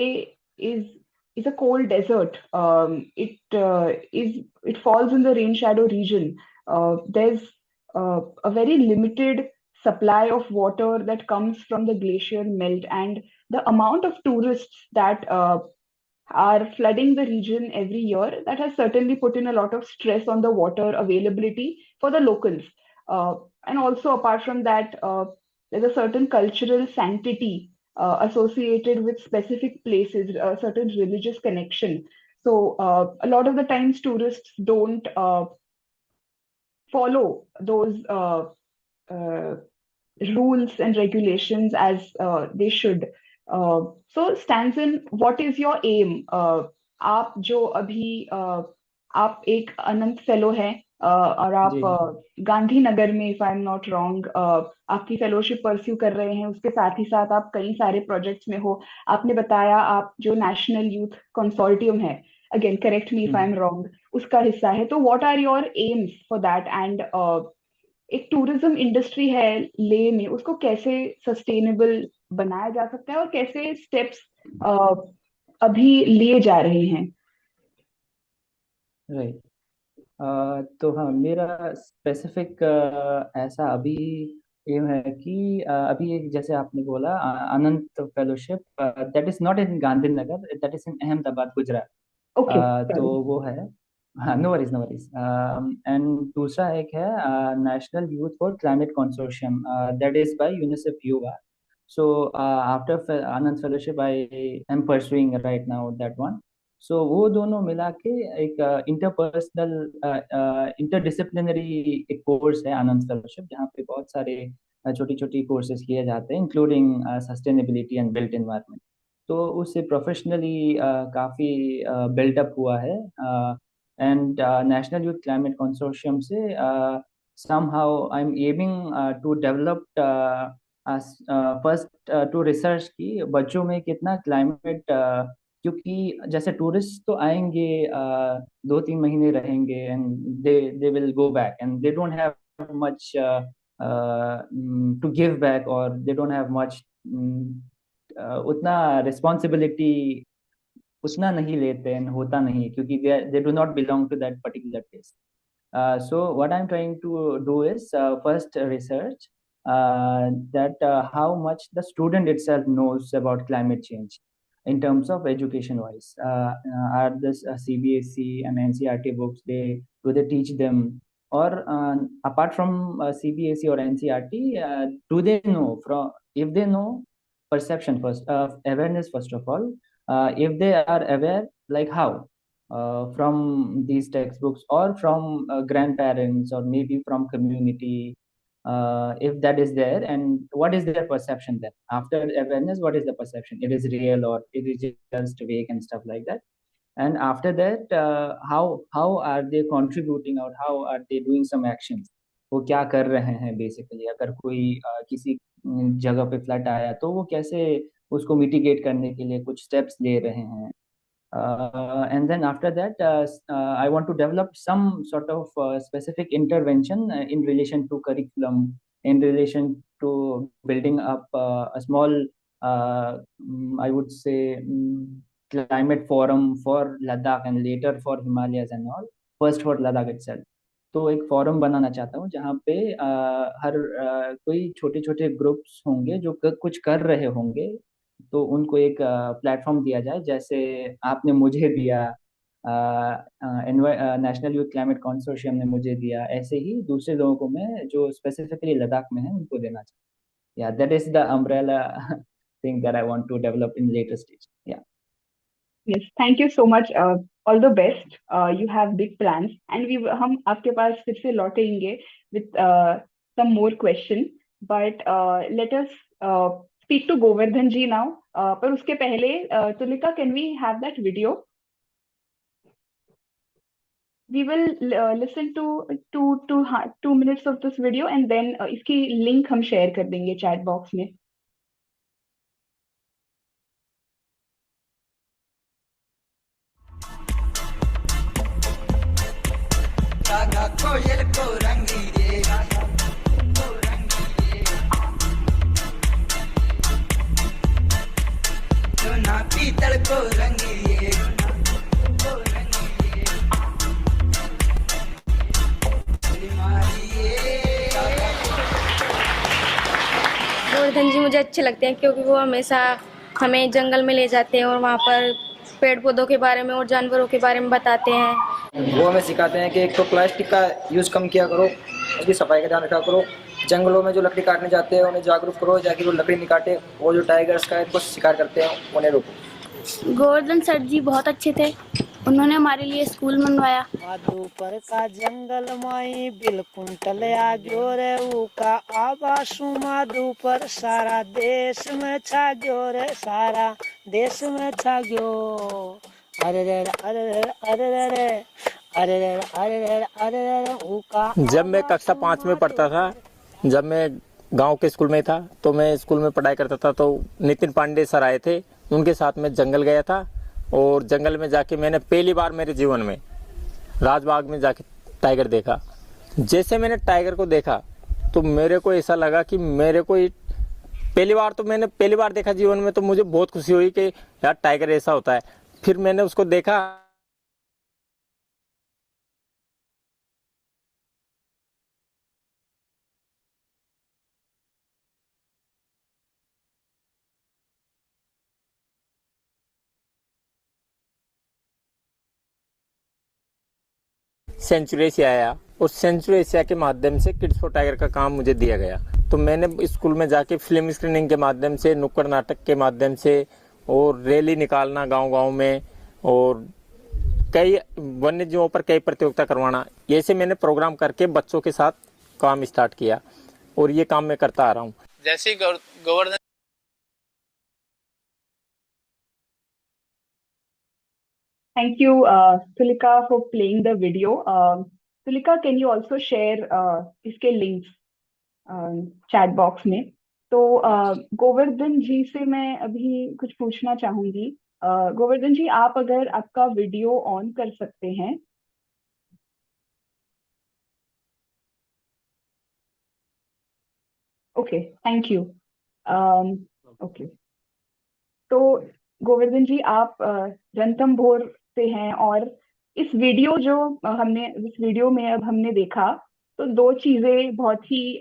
is a cold desert. It falls in the rain shadow region. There's a very limited supply of water that comes from the glacier melt, and the amount of tourists that are flooding the region every year, that has certainly put in a lot of stress on the water availability for the locals. And also, apart from that, there's a certain cultural sanctity associated with specific places, a certain religious connection. So, a lot of the times, tourists don't follow those uh, rules and regulations as they should. So, Stanton, what is your aim? आप जो अभी आप एक अनंत fellow हैं और आप जी गांधीनगर में, if I am not wrong, आपकी फेलोशिप परस्यू कर रहे हैं। उसके साथ ही साथ आप कई सारे प्रोजेक्ट्स में हो। आपने बताया आप जो नेशनल यूथ कंसोर्टियम है, again correct me if I am wrong, उसका हिस्सा है। तो what are your aims for that? And एक टूरिज्म इंडस्ट्री है ले में, उसको कैसे सस्टेनेबल बनाया जा सकता है और कैसे स्टेप्स अभी लिए जा रहे हैं? राइट। तो हाँ, मेरा स्पेसिफिक ऐसा अभी एम है कि अभी एक जैसे आपने बोला Anant fellowship, that is not in Gandhinagar, that is in Ahmedabad Gujarat. Okay, तो सॉरी। वो है। हाँ, no worries no worries. And दूसरा एक है national youth for climate consortium, that is by UNICEF Yuva. So after Anand fellowship I am pursuing right now that one. So वो दोनों मिला के एक इंटरपर्सनल इंटरडिसिप्लिनरी एक कोर्स है आनंद फेलोशिप, जहाँ पे बहुत सारे छोटी छोटी कोर्सेज किए जाते हैं, including sustainability and built environment. तो उससे प्रोफेशनली काफ़ी बिल्डअप हुआ है। And national youth climate consortium से somehow I'm aiming to develop first to research की बच्चों में कितना क्लाइमेट, क्योंकि जैसे टूरिस्ट तो आएंगे 2-3 महीने रहेंगे and they will go back and they don't have much to give back, और दे डोंट हैव मच उतना रिस्पॉन्सिबिलिटी उतना नहीं लेते हैं, होता नहीं, क्योंकि they do not belong to that particular place. So what I'm trying to do is first research that how much the student itself knows about climate change in terms of education wise. Are this CBSE and NCERT books, do they teach them, or apart from CBSE or NCERT, do they know from, if they know, perception first, awareness first of all, if they are aware, like how, from these textbooks or from grandparents or maybe from community, if that is there, and what is their perception then after awareness, what is the perception, it is real or it is just fake and stuff like that. And after that, how are they contributing or how are they doing some actions, वो क्या कर रहे हैं basically, अगर कोई किसी जगह पे फ्लड आया तो वो कैसे उसको मिटिगेट करने के लिए कुछ स्टेप्स ले रहे हैं. And then after that, I want to develop some sort of specific intervention in relation to curriculum, in relation to building up a small, I would say, climate forum for Ladakh and later for Himalayas and all. First for Ladakh itself. तो एक forum बनाना चाहता हूँ जहाँ पे हर कोई छोटे छोटे groups होंगे जो कुछ कर रहे होंगे, तो उनको एक प्लेटफॉर्म दिया जाए, जैसे आपने मुझे दिया, नेशनल यूथ क्लाइमेट कंसोर्शियम ने मुझे दिया, ऐसे ही दूसरे लोगों को मैं जो स्पेसिफिकली लद्दाख में है उनको देना चाहता हूँ. Yeah that is the umbrella thing that I want to develop in later stage. Yeah Yes, thank you so much. All the best. You have big plans, and हम आपके पास फिर से लौटेंगे with some more question. But let us speak to Govardhan ji now. पर उसके पहले, Tulika, can we have that video? We will listen to 2 minutes of this video, and then इसकी link हम share कर देंगे chat box में. कोयल को रंगी रे, ना पीतल को रंगी रे, गोवर्धन जी मुझे अच्छे लगते हैं क्योंकि वो हमेशा हमें जंगल में ले जाते हैं और वहाँ पर पेड़ पौधों के बारे में और जानवरों के बारे में बताते हैं. वो हमें सिखाते हैं कि एक तो प्लास्टिक का यूज़ कम किया करो, उसकी सफाई का ध्यान रखा करो, जंगलों में जो लकड़ी काटने जाते हैं उन्हें जागरूक करो जाकि वो लकड़ी नहीं काटे, और जो टाइगर्स का इनको शिकार करते हैं उन्हें रोको. गोवर्धन सर जी बहुत अच्छे थे, उन्होंने हमारे लिए स्कूल मनवाया. माधोपुर का जंगल माई बिल्कुल टले आ गयो रे, का आवासु माधोपुर सारा देश में छा गयो रे, सारा देश में छा गयो. अरे रे अरे रे अरे रे अरे रे अरे रे अरे रे उका जब मैं कक्षा 5 में पढ़ता था, जब मैं गांव के स्कूल में था, तो मैं स्कूल में पढ़ाई करता था, तो नितिन पांडे सर आए थे, उनके साथ मैं जंगल गया था। और जंगल में जाके मैंने पहली बार मेरे जीवन में राजबाग में जाके टाइगर देखा। जैसे मैंने टाइगर को देखा तो मेरे को ऐसा लगा कि मेरे को मैंने पहली बार देखा जीवन में, तो मुझे बहुत खुशी हुई कि यार टाइगर ऐसा होता है। फिर मैंने उसको देखा। सेंचुरी एशिया आया और सेंचुरी एशिया के माध्यम से किड्स फॉर टाइगर का काम मुझे दिया गया। तो मैंने स्कूल में जाके फिल्म स्क्रीनिंग के माध्यम से, नुक्कड़ नाटक के माध्यम से और रैली निकालना गांव-गांव में, और कई वन्य जीवों पर कई प्रतियोगिता करवाना, ऐसे मैंने प्रोग्राम करके बच्चों के साथ काम स्टार्ट किया और ये काम मैं करता आ रहा हूँ। जैसे Govardhan Thank you, Sulika, for playing the video. Sulika, can you also share इसके links chat box में? तो गोवर्धन जी से मैं अभी कुछ पूछना चाहूंगी। गोवर्धन जी, आप अगर आपका वीडियो ऑन कर सकते हैं। Okay, thank you. ओके, तो गोवर्धन जी, आप रणथंभौर से हैं, और इस वीडियो में अब हमने देखा तो दो चीजें बहुत ही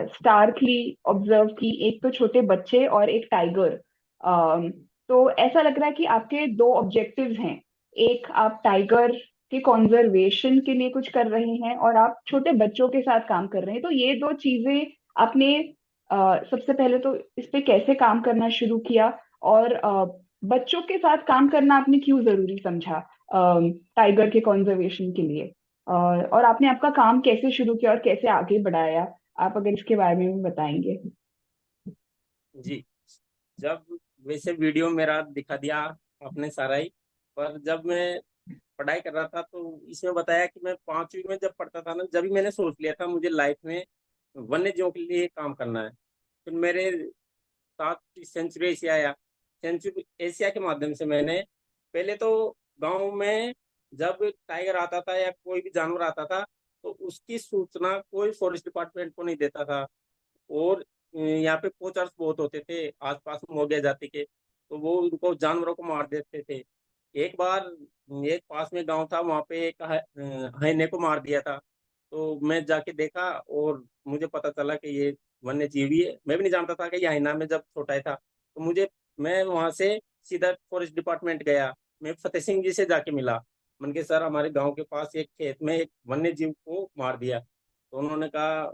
स्टार्कली ऑब्जर्व की। एक तो छोटे बच्चे और एक टाइगर। तो ऐसा लग रहा है कि आपके दो ऑब्जेक्टिव्स हैं। एक, आप टाइगर के कॉन्जर्वेशन के लिए कुछ कर रहे हैं, और आप छोटे बच्चों के साथ काम कर रहे हैं। तो ये दो चीजें आपने सबसे पहले तो इस पे कैसे काम करना शुरू किया, और बच्चों के साथ काम करना आपने क्यों जरूरी समझा टाइगर के कॉन्जर्वेशन के लिए, और आपने आपका काम कैसे शुरू किया और कैसे आगे बढ़ाया? आप अगर इसके बारे में भी बताएंगे। जी, जब वैसे वीडियो मेरा दिखा दिया आपने सारा ही, पर जब मैं पढ़ाई कर रहा था तो इसमें बताया कि मैं 5वीं में जब पढ़ता था ना, जब मैंने सोच लिया था मुझे लाइफ में वन्य जीवों के लिए काम करना है। फिर मेरे साथ सेंचुरी एशिया आया। सेंचुरी एशिया के माध्यम से मैंने पहले तो गांव में जब टाइगर आता था या कोई भी जानवर आता था तो उसकी सूचना कोई फॉरेस्ट डिपार्टमेंट को नहीं देता था। और यहाँ पे पोचर्स बहुत होते थे आसपास मोगिया जाति के, तो वो उनको जानवरों को मार देते थे। एक बार एक पास में गांव था, वहां पे एक हाइने को मार दिया था। तो मैं जाके देखा और मुझे पता चला कि ये वन्य जीवी है। मैं भी नहीं जानता था कि ये हाइना में जब छोटा था। तो मैं वहां से सीधा फॉरेस्ट डिपार्टमेंट गया। मैं फतेह सिंह जी से जाके मिला। मन के सर, हमारे गांव के पास एक खेत में एक वन्य जीव को मार दिया। तो उन्होंने कहा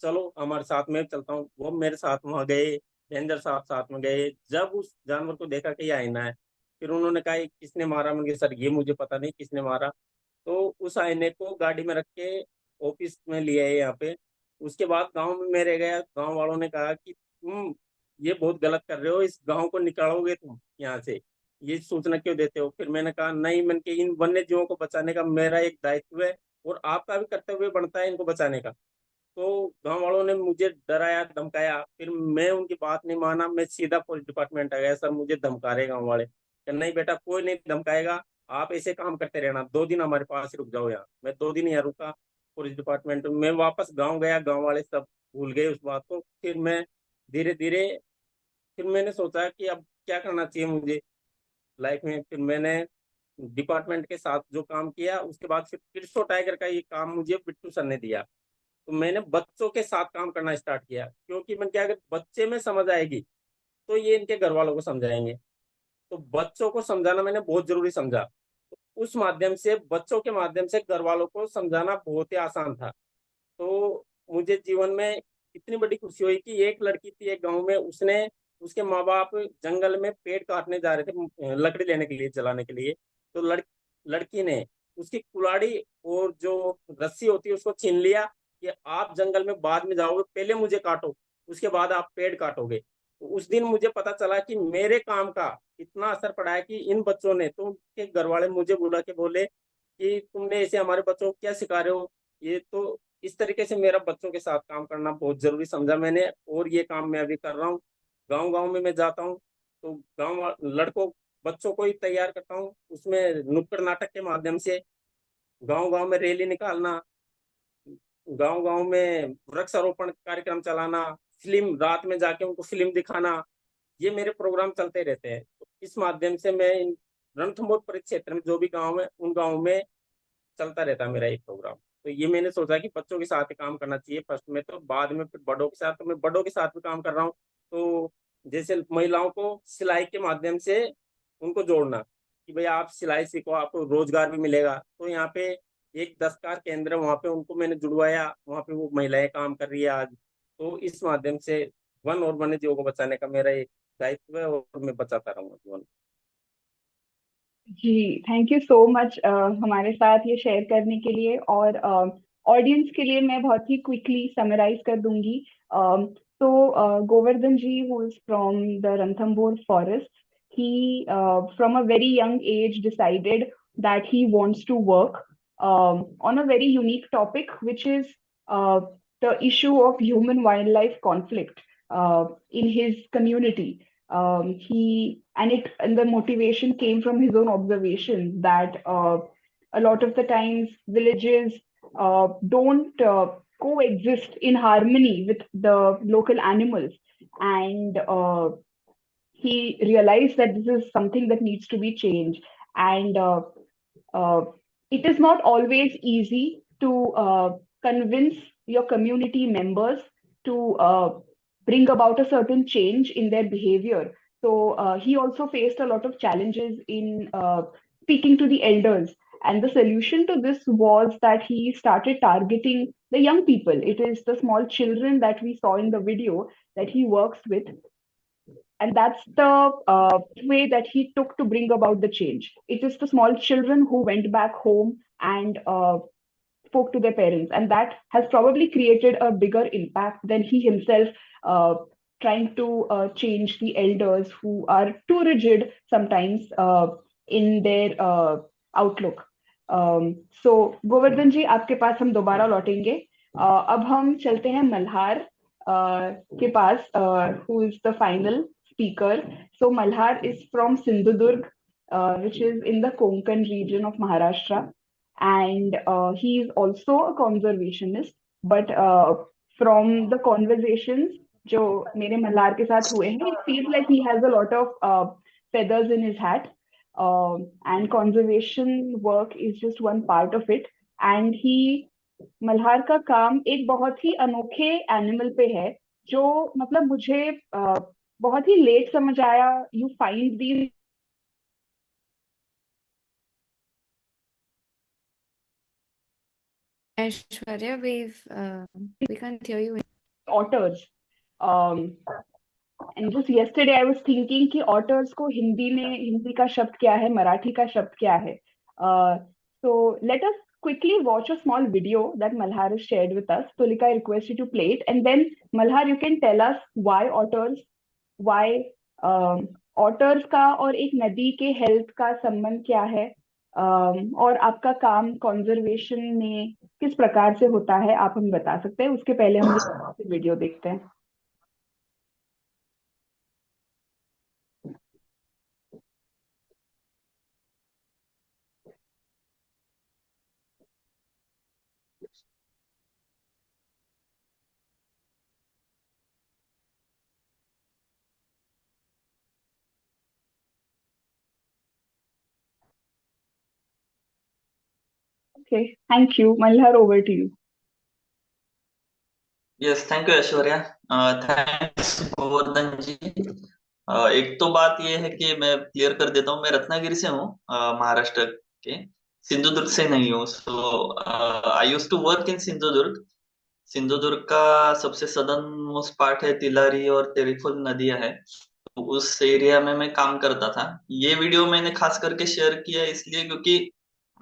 चलो हमारे साथ में, चलता हूँ। वो मेरे साथ वहां गए, रेंजर साहब साथ में गए। जब उस जानवर को देखा कि ये आईना है, फिर उन्होंने कहा किसने मारा? मैंने कहा सर ये मुझे पता नहीं किसने मारा। तो उस आईने को गाड़ी में रख के ऑफिस में ले आए यहाँ पे। उसके बाद गांव में मैं रह गया। गांव वालों ने कहा कि तुम ये बहुत गलत कर रहे हो, इस गांव को निकालोगे तुम यहाँ से, ये सूचना क्यों देते हो? फिर मैंने कहा नहीं, मैंने कि इन वन्य जीवों को बचाने का मेरा एक दायित्व है और आपका भी कर्तव्य बनता है इनको बचाने का। तो गांव वालों ने मुझे डराया धमकाया। फिर मैं उनकी बात नहीं माना, मैं सीधा पुलिस डिपार्टमेंट आ गया। सर मुझे धमका रहे गांव वाले। कि नहीं बेटा, कोई नहीं धमकाएगा, आप ऐसे काम करते रहना, 2 दिन हमारे पास रुक जाओ यहाँ। मैं 2 दिन यहाँ रुका पुलिस डिपार्टमेंट में। मैं वापस गाँव गया, गाँव वाले सब भूल गए उस बात को। फिर मैं धीरे धीरे फिर मैंने सोचा कि अब क्या करना चाहिए मुझे लाइफ में। फिर मैंने डिपार्टमेंट के साथ जो काम किया, उसके बाद फिर किड्स टाइगर का ये काम मुझे बिट्टू सर ने दिया। तो मैंने बच्चों के साथ काम करना स्टार्ट किया, क्योंकि मैंने क्या, अगर बच्चे में समझ आएगी तो ये इनके घर वालों को समझाएंगे। तो बच्चों को समझाना मैंने बहुत जरूरी समझा। तो उस माध्यम से, बच्चों के माध्यम से घर वालों को समझाना बहुत ही आसान था। तो मुझे जीवन में इतनी बड़ी खुशी हुई कि एक लड़की थी एक गांव में, उसके माँ बाप जंगल में पेड़ काटने जा रहे थे लकड़ी लेने के लिए, जलाने के लिए। तो लड़की ने उसकी कुल्हाड़ी और जो रस्सी होती है उसको छीन लिया कि आप जंगल में बाद में जाओगे, पहले मुझे काटो, उसके बाद आप पेड़ काटोगे। तो उस दिन मुझे पता चला कि मेरे काम का इतना असर पड़ा है कि इन बच्चों ने, तो उनके घर वाले मुझे बुला के बोले कि तुमने ऐसे हमारे बच्चों को क्या सिखा रहे हो। ये तो इस तरीके से मेरा बच्चों के साथ काम करना बहुत जरूरी समझा मैंने, और ये काम मैं अभी कर रहा हूँ। गांव गांव में मैं जाता हूँ, तो गांव लड़कों बच्चों को ही तैयार करता हूँ, उसमें नुक्कड़ नाटक के माध्यम से गांव गांव में रैली निकालना, गांव गांव में वृक्षारोपण कार्यक्रम चलाना, फिल्म रात में जाके उनको फिल्म दिखाना, ये मेरे प्रोग्राम चलते रहते हैं। तो इस माध्यम से मैं इन रणथंभौर परिक्षेत्र में जो भी गांव है उन गांव में चलता रहता है मेरा ये प्रोग्राम। तो ये मैंने सोचा कि बच्चों के साथ ही काम करना चाहिए फर्स्ट में, तो बाद में फिर बड़ों के साथ, तो मैं बड़ों के साथ भी काम कर रहा हूँ। तो जैसे महिलाओं को सिलाई के माध्यम से उनको जोड़ना कि भाई आप सिलाई सीखो, आपको रोजगार भी मिलेगा। तो यहाँ पे एक दस्तकार केंद्र है, वहाँ पे उनको मैंने जुड़वाया, वहाँ पे वो महिलाएं काम कर रही है आज। तो इस माध्यम से वन और वन्य जीवों को बचाने का मेरा एक दायित्व है, और मैं बचाता रहूंगा जीवन। जी, थैंक यू सो मच हमारे साथ ये शेयर करने के लिए। और ऑडियंस के लिए मैं बहुत ही क्विकली समराइज कर दूंगी। तो Govardhan ji, who is from the Ranthambore forest, he from a very young age decided that he wants to work on a very unique topic, which is the issue of human wildlife conflict in his community. He and the motivation came from his own observation that a lot of the times villages don't coexist in harmony with the local animals, and he realized that this is something that needs to be changed. And uh, it is not always easy to convince your community members to bring about a certain change in their behavior. So he also faced a lot of challenges in speaking to the elders. And the solution to this was that he started targeting the young people. It is the small children that we saw in the video that he works with. And that's the way that he took to bring about the change. It is the small children who went back home and spoke to their parents. And that has probably created a bigger impact than he himself trying to change the elders who are too rigid sometimes in their outlook. So Govardhan जी, आपके पास हम दोबारा लौटेंगे। अब हम चलते हैं मल्हार के पास, who is the final speaker. So Malhar is from Sindhudurg, which is in the Konkan region of Maharashtra, and he is also a conservationist. But from the conversations जो मेरे मल्हार के साथ हुए हैं, it feels like he has a lot of feathers in his hat, and conservation work is just one part of it. And Malhar का काम एक बहुत ही अनोखे एनिमल पे है, जो मतलब मुझे बहुत ही लेट समझ आया. You find the Aishwarya, we can't hear you. otters. And just yesterday I was thinking कि otters को हिंदी का शब्द क्या है, मराठी का शब्द क्या है. So let us quickly watch a small video that Malhar has shared with us. Tulika, I request you to play it, and then Malhar, you can tell us why otters, why otters का और एक नदी के health का संबंध क्या है, और आपका काम कंजर्वेशन में किस प्रकार से होता है, आप हमें बता सकते हैं. उसके पहले हम वीडियो देखते हैं. Okay, thank you. Malhar, over to you. Yes, thank you Aishwarya. Thanks Govardhan ji. एक तो बात ये है कि मैं क्लियर कर देता हूँ, मैं रत्नागिरी से हूँ, महाराष्ट्र के, सिंधुदुर्ग से नहीं हूँ. So I used to work in Sindhudurg. Sindhudurg का सबसे सदर्न मोस्ट पार्ट है तिलारी और तेरिफल नदियां है, तो उस एरिया में मैं काम करता था. ये वीडियो मैंने खास करके शेयर किया इसलिए क्योंकि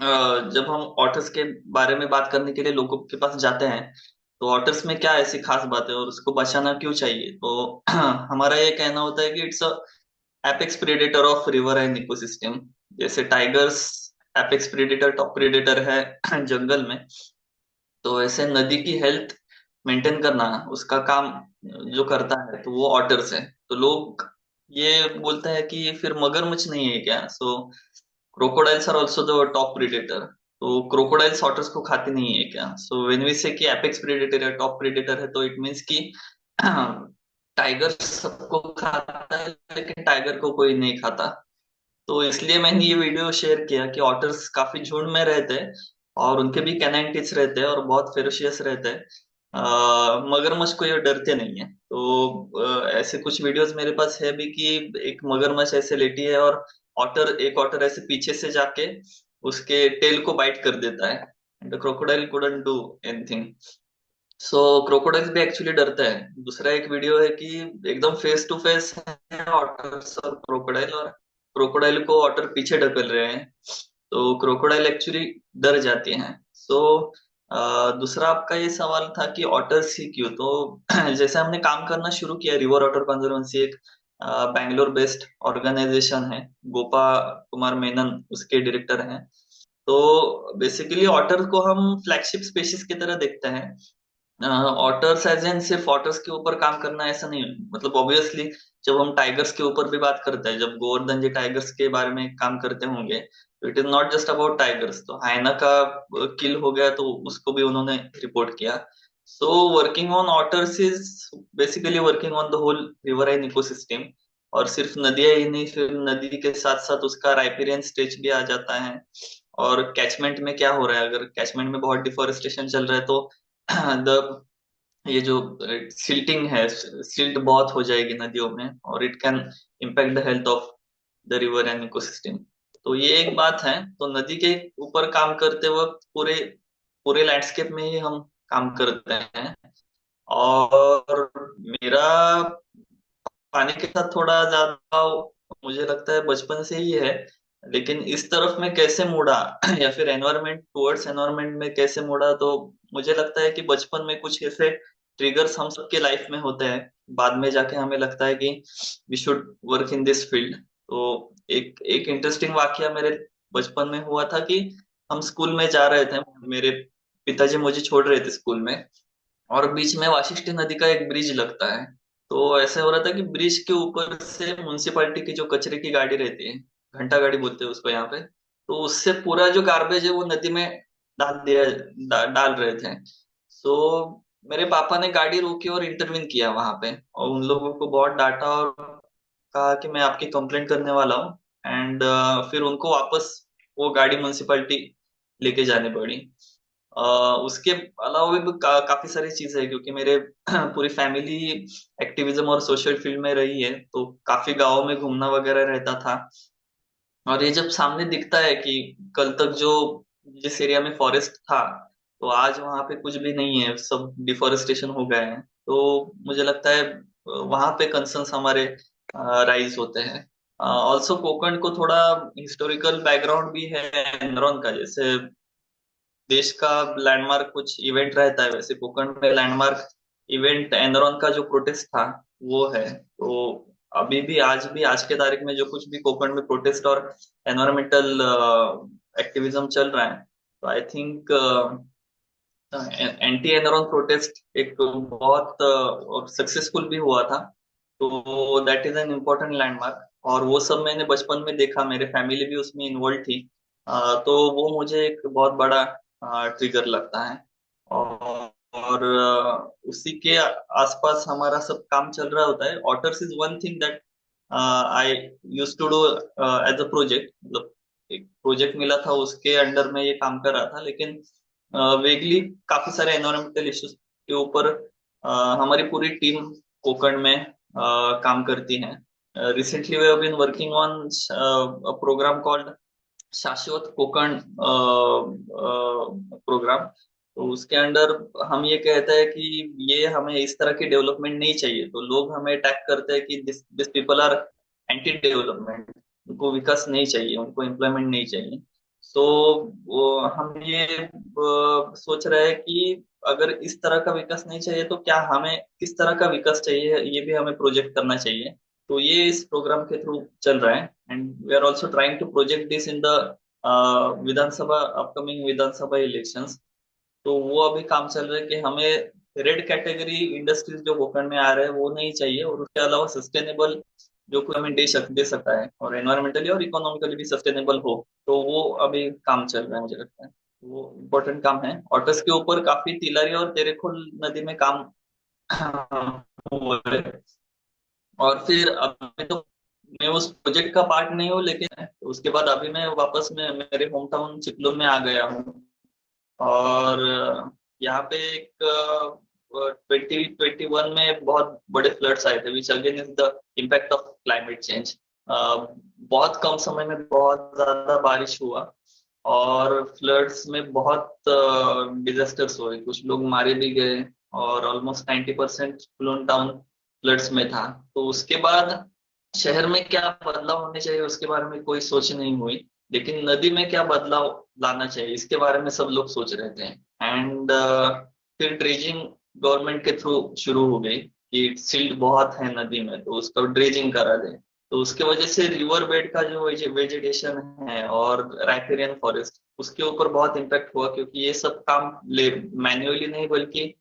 जब हम ऑटर्स के बारे में बात करने के लिए लोगों के पास जाते हैं, तो ऑटर्स में क्या ऐसी खास बात है और उसको बचाना क्यों चाहिए, तो हमारा ये कहना होता है कि it's a apex predator of river and ecosystem. जैसे tigers apex predator, top predator है जंगल में, तो ऐसे नदी की हेल्थ मेंटेन करना उसका काम जो करता है तो वो ऑटर्स है। तो लोग ये बोलते हैं कि फिर मगरमच्छ नहीं है क्या? So crocodiles are also the top predator. तो क्रोकोडाइल्स ऑटर्स को खाती नहीं है क्या? सो व्हेन वी से कि एपेक्स प्रेडेटर है, टॉप प्रेडेटर है, तो इट मीन्स कि टाइगर सबको खाता है लेकिन टाइगर को कोई नहीं खाता। तो इसलिए मैंने ये वीडियो शेयर किया कि ऑटर्स काफी झुंड में रहते हैं और उनके भी कैनाइन टीथ रहते हैं और बहुत फेरोशियस रहते हैं। मगरमच्छ को ये डरते नहीं है। तो ऐसे कुछ वीडियोस मेरे पास है भी कि एक मगरमच्छ ऐसे लेटी है और एक ऑटर ऐसे पीछे से जाके उसके टेल को बाइट कर देता है and crocodile couldn't do anything. So crocodile भी एक्चुअली डरता है। दूसरा एक वीडियो है कि एकदम फेस टू फेस है ऑटर्स और क्रोकोडाइल, और क्रोकोडाइल को ऑटर पीछे ढकल रहे हैं, तो क्रोकोडाइल एक्चुअली डर जाती हैं। सो दूसरा आपका ये सवाल था कि ऑटर्स ही क्यों? तो जैसे हमने काम करना शुरू किया, रिवर ऑटर कंजर्वेंसी एक बैंगलोर बेस्ड ऑर्गेनाइजेशन है, गोपा कुमार मेनन उसके डायरेक्टर हैं। तो बेसिकली ऑटर को हम फ्लैगशिप स्पीशीज की तरह देखते हैं। ऑटर्स एज एन सिर्फ ऑटर्स के ऊपर काम करना ऐसा नहीं है। मतलब ऑब्वियसली जब हम टाइगर्स के ऊपर भी बात करते हैं, जब गोवर्धन जी टाइगर्स के बारे में काम करते होंगे, तो it is not just about tigers. तो हाइना का किल हो गया तो उसको भी उन्होंने रिपोर्ट किया। So working on otters is basically working on the whole riverine ecosystem. और सिर्फ नदियां ही नहीं, फिर नदी के साथ साथ उसका राइपेरियन स्टेज भी आ जाता है। और कैचमेंट में क्या हो रहा है, अगर कैचमेंट में बहुत डिफोरेस्टेशन चल रहा है तो द ये जो सिल्टिंग है, सिल्ट बहुत हो जाएगी नदियों में और it can impact the health of the river and ecosystem. तो ये एक बात है। तो नदी के ऊपर काम करते वक्त पूरे पूरे लैंडस्केप में ही हम काम करते हैं। और मेरा पानी के साथ थोड़ा ज्यादा मुझे लगता है बचपन से ही है, लेकिन इस तरफ में कैसे मुड़ा या फिर एनवायरमेंट टुवर्ड्स एनवायरमेंट में कैसे मुड़ा, तो मुझे लगता है कि बचपन में कुछ ऐसे ट्रिगर्स हम सबके लाइफ में होते हैं, बाद में जाके हमें लगता है कि we should work in this field. तो एक एक इंटरेस्टिंग वाकया मेरे बचपन में हुआ था कि हम स्कूल में जा रहे थे, मेरे पिताजी मुझे छोड़ रहे थे स्कूल में, और बीच में वाशिष्ठी नदी का एक ब्रिज लगता है। तो ऐसे हो रहा था कि ब्रिज के ऊपर से म्युनिसिपालिटी की जो कचरे की गाड़ी रहती है, घंटा गाड़ी बोलते हैं उसको यहाँ पे, तो उससे पूरा जो गार्बेज है वो नदी में डाल रहे थे। सो मेरे पापा ने गाड़ी रोकी और इंटरवीन किया वहां पे, और उन लोगों को बहुत डांटा और कहा कि मैं आपकी कंप्लेंट करने वाला हूँ। एंड फिर उनको वापस वो गाड़ी म्युनिसिपालिटी लेके जानी पड़ी। उसके अलावा भी काफी सारी चीजें हैं, क्योंकि मेरे पूरी फैमिली एक्टिविज्म और सोशल फील्ड में रही है, तो काफी गाँव में घूमना वगैरह रहता था। और ये जब सामने दिखता है कि कल तक जो जिस एरिया में फॉरेस्ट था, तो आज वहां पे कुछ भी नहीं है, सब डिफोरेस्टेशन हो गए हैं, तो मुझे लगता है वहां पे कंसर्न्स हमारे राइज होते हैं। ऑल्सो कोकण को थोड़ा हिस्टोरिकल बैकग्राउंड भी है एनरॉन का। जैसे देश का लैंडमार्क कुछ इवेंट रहता है, वैसे कोकण में लैंडमार्क इवेंट एनरॉन का जो प्रोटेस्ट था वो है। तो अभी भी आज के तारीख में जो कुछ भी कोकण में प्रोटेस्ट और एनवायरमेंटल एक्टिविज्म चल रहा है, तो I think anti Enron protest एक बहुत सक्सेसफुल भी हुआ था। तो that is an important landmark, और वो सब मैंने बचपन में देखा, मेरे फैमिली भी उसमें इन्वॉल्व थी। तो वो मुझे एक बहुत बड़ा ट्रिगर लगता है। और उसी के आसपास हमारा सब काम चल रहा होता है। Otters is one thing that I use to do as a project. मतलब एक प्रोजेक्ट मिला था, उसके अंडर में ये काम कर रहा था, लेकिन वेगली काफी सारे एनवायरमेंटल इश्यूज के ऊपर हमारी पूरी टीम कोकण में काम करती है। Recently we have been working on a programme called Shashwat Konkan programme. तो उसके अंडर हम ये कहते हैं कि ये हमें इस तरह की डेवलपमेंट नहीं चाहिए। तो लोग हमें अटैक करते हैं कि this people are anti development, उनको विकास नहीं चाहिए, उनको एम्प्लॉयमेंट नहीं चाहिए। सो हम ये सोच रहे हैं कि अगर इस तरह का विकास नहीं चाहिए तो क्या हमें किस तरह का विकास चाहिए, ये भी हमें प्रोजेक्ट करना चाहिए। तो ये इस प्रोग्राम के थ्रू चल रहा है, and we are also trying to project this in the Vidhan Sabha, upcoming Vidhan Sabha elections, तो वो अभी काम चल रहा है कि हमें रेड कैटेगरी इंडस्ट्रीज जो कोकण में आ रहे हैं वो नहीं चाहिए, और उसके अलावा सस्टेनेबल जो कुछ हमें दे सकता है और एनवायरमेंटली और इकोनॉमिकली भी सस्टेनेबल हो, तो वो अभी काम चल रहा है, मुझे लगता है वो इम्पोर्टेंट काम है। ऑटस के ऊपर काफी तिलारी और तेरेखोल नदी में काम हुआ है। और फिर अभी तो मैं उस प्रोजेक्ट का पार्ट नहीं हूँ, लेकिन उसके बाद अभी मैं वापस में मेरे होम टाउन चिपलून में आ गया हूँ। और यहाँ पे एक 2021 में बहुत बड़े फ्लड्स आए थे, which again is the impact of climate change. बहुत कम समय में बहुत ज्यादा बारिश हुआ और फ्लड्स में बहुत डिजास्टर्स हुए, कुछ लोग मारे भी गए और ऑलमोस्ट 90% चिपलून टाउन फ्लड्स में था। तो उसके बाद शहर में क्या बदलाव होने चाहिए उसके बारे में कोई सोच नहीं हुई, लेकिन नदी में क्या बदलाव लाना चाहिए इसके बारे में सब लोग सोच रहे थे। एंड फिर ड्रेजिंग गवर्नमेंट के थ्रू शुरू हो गई कि सिल्ट बहुत है नदी में, तो उसका ड्रेजिंग करा दे। तो उसके वजह से रिवर बेड का जो वेजिटेशन है और राइपेरियन फॉरेस्ट, उसके ऊपर बहुत इम्पैक्ट हुआ, क्योंकि ये सब काम मैन्युअली नहीं बल्कि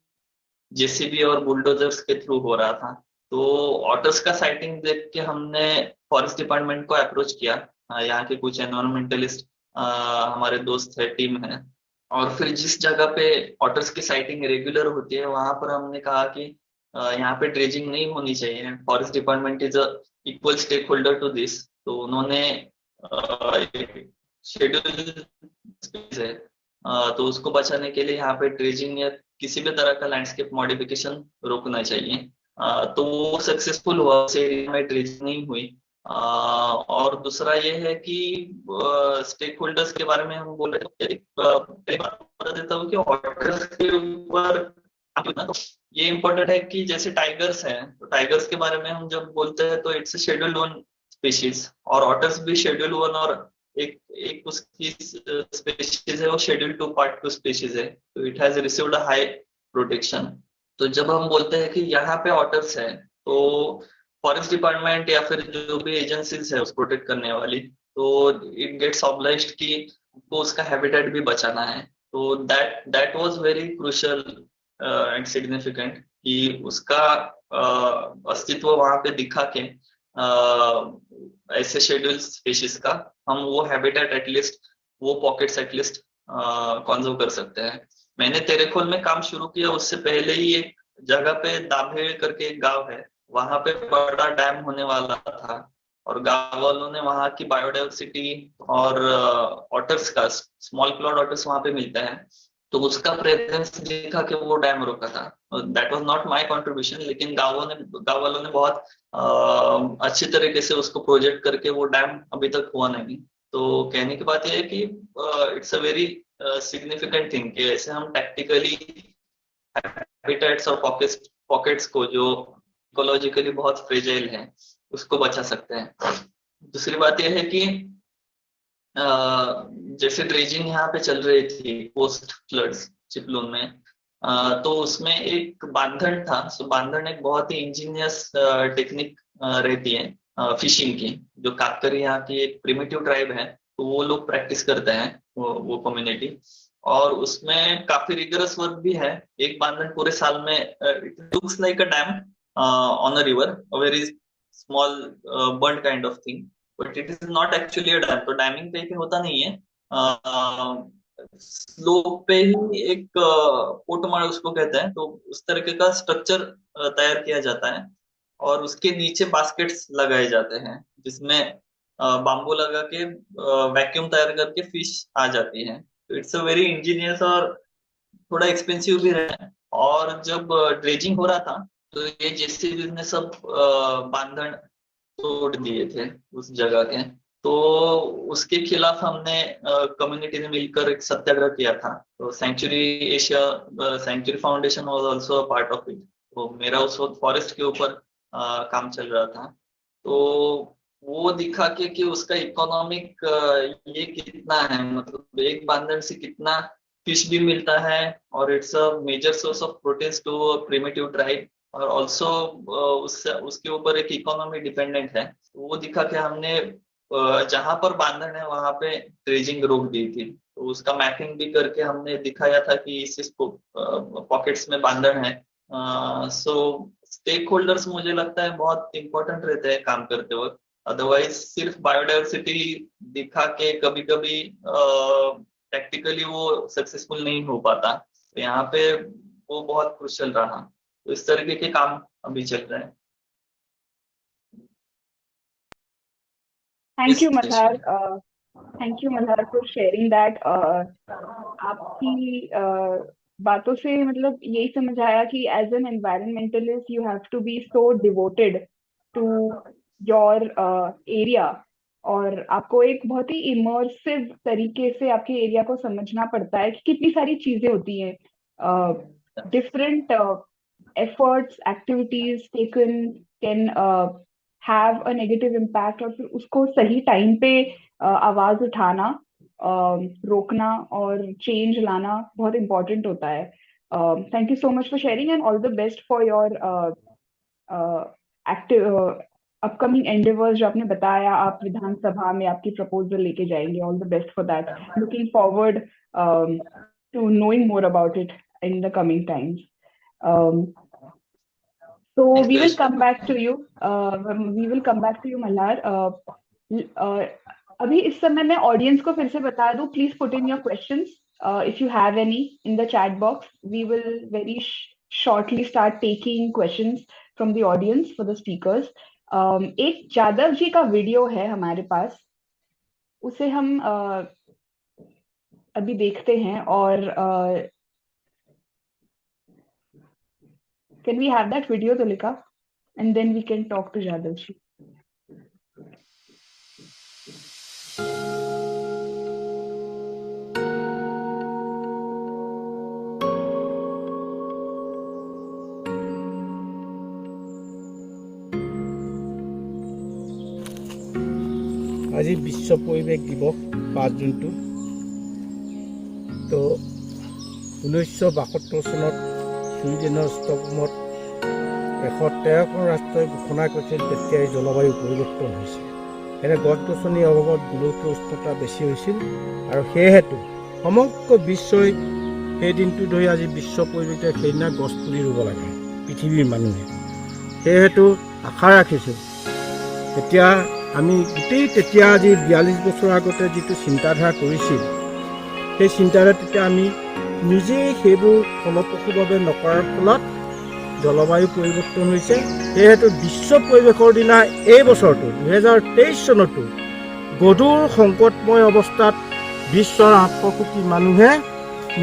जेसीबी और बुलडोजर्स के थ्रू हो रहा था। तो ऑटर्स का साइटिंग देख के हमने फॉरेस्ट डिपार्टमेंट को अप्रोच किया, यहाँ के कुछ एनवायरमेंटलिस्ट हमारे दोस्त है, टीम है, और फिर जिस जगह पे ऑटर्स की साइटिंग रेगुलर होती है वहां पर हमने कहा कि यहाँ पे ड्रेजिंग नहीं होनी चाहिए, forest department is a equal stake holder to this. तो उन्होंने शेड्यूल स्पेस है, तो उसको बचाने के लिए यहाँ पे ड्रेजिंग या किसी भी तरह का लैंडस्केप मॉडिफिकेशन रोकना चाहिए। तो वो सक्सेसफुल हुआ, उस एरिया में ड्रेजिंग नहीं हुई। और दूसरा ये है कि स्टेक होल्डर्स के बारे में हम बोल रहे थे, बता देता हूँ कि ऑटर्स के ऊपर तो ये इम्पोर्टेंट है कि जैसे टाइगर्स हैं, तो टाइगर्स के बारे में हम जब बोलते हैं तो इट्स शेड्यूल 1 स्पीशीज, और ऑटर्स भी शेड्यूल 1 और एक उसकी स्पीशीज है वो शेड्यूल 2 पार्ट 2 स्पीशीज है, तो it has received a high protection. तो जब हम बोलते हैं कि यहाँ पे ऑटर्स है, तो फॉरेस्ट डिपार्टमेंट या फिर जो भी एजेंसीज है उस प्रोटेक्ट करने वाली, तो इट गेट्स ऑब्लाइज्ड कि उसको उसका हैबिटेट भी बचाना है। तो that was very crucial and significant कि उसका अस्तित्व वहां पे दिखा के ऐसे शेड्यूल स्पीशीज का हम वो हैबिटेट एटलीस्ट, वो पॉकेट्स एटलीस्ट कंजर्व कर सकते हैं। मैंने तेरेखोल में काम शुरू किया उससे पहले ही एक जगह पे दाभेड़ करके एक गांव है, वहां पे बड़ा डैम होने वाला था, और गांव वालों ने वहां की बायोडाइवर्सिटी और ऑटर्स का, स्मॉल क्लॉड ऑटर्स वहां पे मिलते हैं, तो उसका प्रेजेंस देखा कि वो डैम रोका था। That was not my contribution, लेकिन गांव वालों ने बहुत अच्छी तरीके से उसको प्रोजेक्ट करके वो डैम अभी तक हुआ नहीं। तो कहने की बात यह है कि it's a very significant thing कि ऐसे हम टैक्टिकली हैबिटेट्स और पॉकेट्स को जो इकोलॉजिकली बहुत फ्रेजाइल है उसको बचा सकते हैं। दूसरी बात यह है कि जैसे ड्रेजिंग यहाँ पे चल रही थी पोस्ट फ्लड्स चिपलून में, तो उसमें एक बांधन था। सो बांधन एक बहुत ही इंजीनियस टेक्निक रहती है फिशिंग की, जो कातकरी यहाँ की एक प्रिमिटिव ट्राइब है, तो वो लोग प्रैक्टिस करते हैं, वो कम्युनिटी, और उसमें काफी रिगरस वर्क भी है। एक बांधन पूरे साल में it looks like a dam on a river, a very small bird kind of thing, but it is not actually a dam. तो डैमिंग पे होता नहीं है, स्लोप पे ही एक पोटमाड़ उसको कहते हैं, तो उस तरीके का स्ट्रक्चर तैयार किया जाता है, और उसके नीचे बास्केट्स लगाए जाते हैं जिसमें बाम्बू लगा के वैक्यूम तैयार करके फिश आ जाती है। तो इट्स अ वेरी इंजीनियस और थोड़ा एक्सपेंसिव भी है। और जब ड्रेजिंग हो रहा था तो ये जेसीबी ने सब बांधन तोड़ दिए थे उस जगह के, तो उसके खिलाफ हमने कम्युनिटी ने मिलकर एक सत्याग्रह किया था। तो Sanctuary Asia Sanctuary Foundation was also a part of it. तो मेरा उस वक्त फॉरेस्ट के ऊपर काम चल रहा था, तो वो दिखा के कि उसका इकोनॉमिक ये कितना है, मतलब एक बांधन से कितना फिश भी मिलता है, और it's a major source of protein to primitive tribe, और ऑल्सो उसके ऊपर एक इकोनॉमी डिपेंडेंट है। वो दिखा के हमने जहां पर बांधन है वहां पे ड्रेजिंग रोक दी थी, तो उसका मैपिंग भी करके हमने दिखाया था कि इस पॉकेट्स में बांधन है। सो स्टेक होल्डर्स मुझे लगता है बहुत इंपॉर्टेंट रहते हैं काम करते वक्त। अदरवाइज सिर्फ बायोडाइवर्सिटी दिखा के कभी कभी प्रैक्टिकली वो सक्सेसफुल नहीं हो पाता, तो यहाँ पे वो बहुत क्रुशियल रहा। तो इस तरीके के काम अभी चल रहे हैं। Thank you Malhar, thank you Malhar for sharing that. आपकी बातों से मतलब यही समझ आया कि as an environmentalist you have to be so devoted to your area, और आपको एक बहुत ही इमर्सिव तरीके से आपके एरिया को समझना पड़ता है कि कितनी सारी चीजें होती हैं, different efforts, activities taken can have a negative impact, और फिर उसको सही टाइम पे आवाज उठाना, रोकना और चेंज लाना बहुत इम्पोर्टेंट होता है। Thank you so much for sharing and all the best for your active upcoming endeavours. जो आपने बताया आप विधानसभा में आपकी प्रपोजल लेके जाएंगे, all the best for that. Looking forward to knowing more about it in the coming times. So we will come back to you. We will come back to you, Malhar. अभी इस समय मैं audience को फिर से बता दूं, please put in your questions if you have any in the chat box. We will very shortly start taking questions from the audience for the speakers. एक जादव जी का वीडियो है हमारे पास, उसे हम अभी देखते हैं, और can we have that video, Tulika? And then we can talk to Jadav ji. আজি বিশ্ব পৰিৱেশ দিৱস 5 জুনটো। তো 1972 চনত ছুইডেনৰ ষ্টকহোমত 113খন ৰাষ্ট্ৰই ঘোষণা কৰিছিল তেতিয়াই জলবায়ু পৰিৱৰ্তন হৈছে। এনে গছ গছনিৰ অভাৱত গোলকীয় উষ্ণতা বেছি হৈছিল, আৰু সেয়েহেতু সমগ্ৰ বিশ্বই সেই দিনটো ধৰি আজি বিশ্ব পৰিৱেশ দিৱস সেইদিনা গছ পুলি ৰুব লাগে পৃথিৱীৰ মানুহে। সেয়েহেতু আশা ৰাখিছোঁ এতিয়া আমি গোটেই তেতিয়া আজি 42 বছৰ আগতে যিটো চিন্তাধাৰা কৰিছিল, সেই চিন্তাধাৰা তেতিয়া আমি নিজেই সেইবোৰ ফলপ্ৰসূভাৱে নকৰাৰ ফলত জলবায়ু পৰিৱৰ্তন হৈছে। সেয়েহেতু বিশ্ব পৰিৱেশৰ দিনা এই বছৰটো 2023 চনতো গধুৰ সংকটময় অৱস্থাত বিশ্বৰ 800 কোটি মানুহে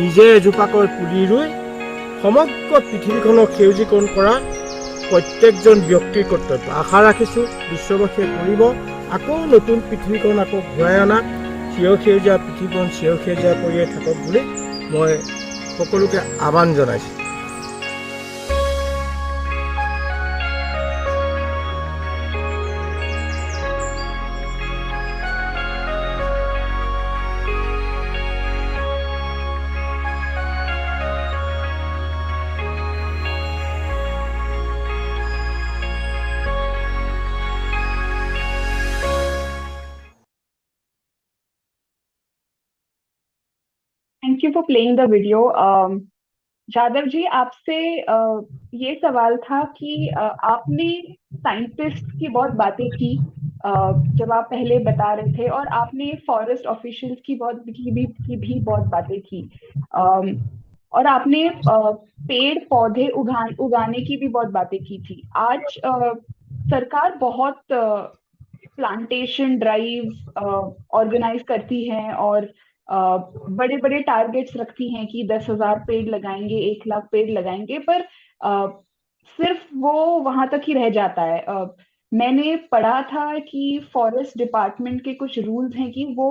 নিজে এজোপাকৈ পুলি ৰুই সমগ্ৰ পৃথিৱীখনক সেউজীকৰণ কৰা প্ৰত্যেকজন ব্যক্তিৰ কৰ্তব্য। আশা ৰাখিছোঁ বিশ্ববাসীয়ে কৰিব, আকৌ নতুন পৃথিৱীখন আকৌ ঘূৰাই অনা, সেউজীয়া পৃথিৱীখন সেউজীয়া কৰিয়ে থাকক বুলি মই সকলোকে আহ্বান জনাইছোঁ। Thank you for playing the video. Jadav जी, आपसे ये सवाल था कि आपने साइंटिस्ट की बहुत बातें की जब आप पहले बता रहे थे, और आपने फॉरेस्ट ऑफिशियल्स की भी बहुत बातें की, और आपने पेड़ पौधे उगाने की भी बहुत बातें की थी। आज सरकार बहुत प्लांटेशन ड्राइव ऑर्गेनाइज करती है, और बड़े बड़े टारगेट्स रखती हैं कि 10,000 पेड़ लगाएंगे, 1 लाख पेड़ लगाएंगे, पर सिर्फ वो वहां तक ही रह जाता है। मैंने पढ़ा था कि फॉरेस्ट डिपार्टमेंट के कुछ रूल्स हैं कि वो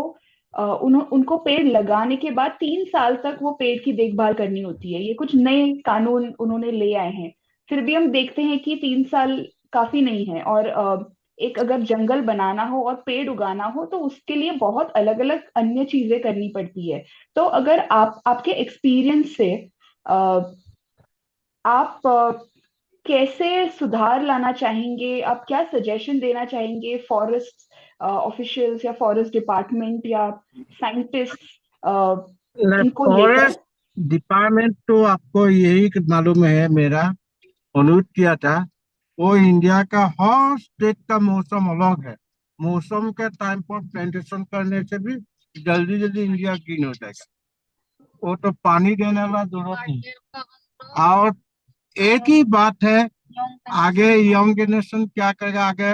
उनको पेड़ लगाने के बाद 3 साल तक वो पेड़ की देखभाल करनी होती है। ये कुछ नए कानून उन्होंने ले आए हैं। फिर भी हम देखते हैं कि 3 साल काफी नहीं है, और एक अगर जंगल बनाना हो और पेड़ उगाना हो तो उसके लिए बहुत अलग अलग अन्य चीजें करनी पड़ती है। तो अगर आपके एक्सपीरियंस से आप कैसे सुधार लाना चाहेंगे, आप क्या सजेशन देना चाहेंगे फॉरेस्ट ऑफिशियल्स या फॉरेस्ट डिपार्टमेंट या साइंटिस्ट इनको लेकर? फॉरेस्ट डिपार्टमेंट तो आपको यही मालूम है, मेरा अनुरोध किया था। वो इंडिया का हर स्टेट का मौसम अलग है। मौसम के टाइम पर प्लांटेशन करने से भी जल्दी जल्दी इंडिया ग्रीन हो जाएगा। वो तो पानी देने वाला जरूरत नहीं। और एक ही बात है, आगे यंग जनरेशन क्या करेगा, आगे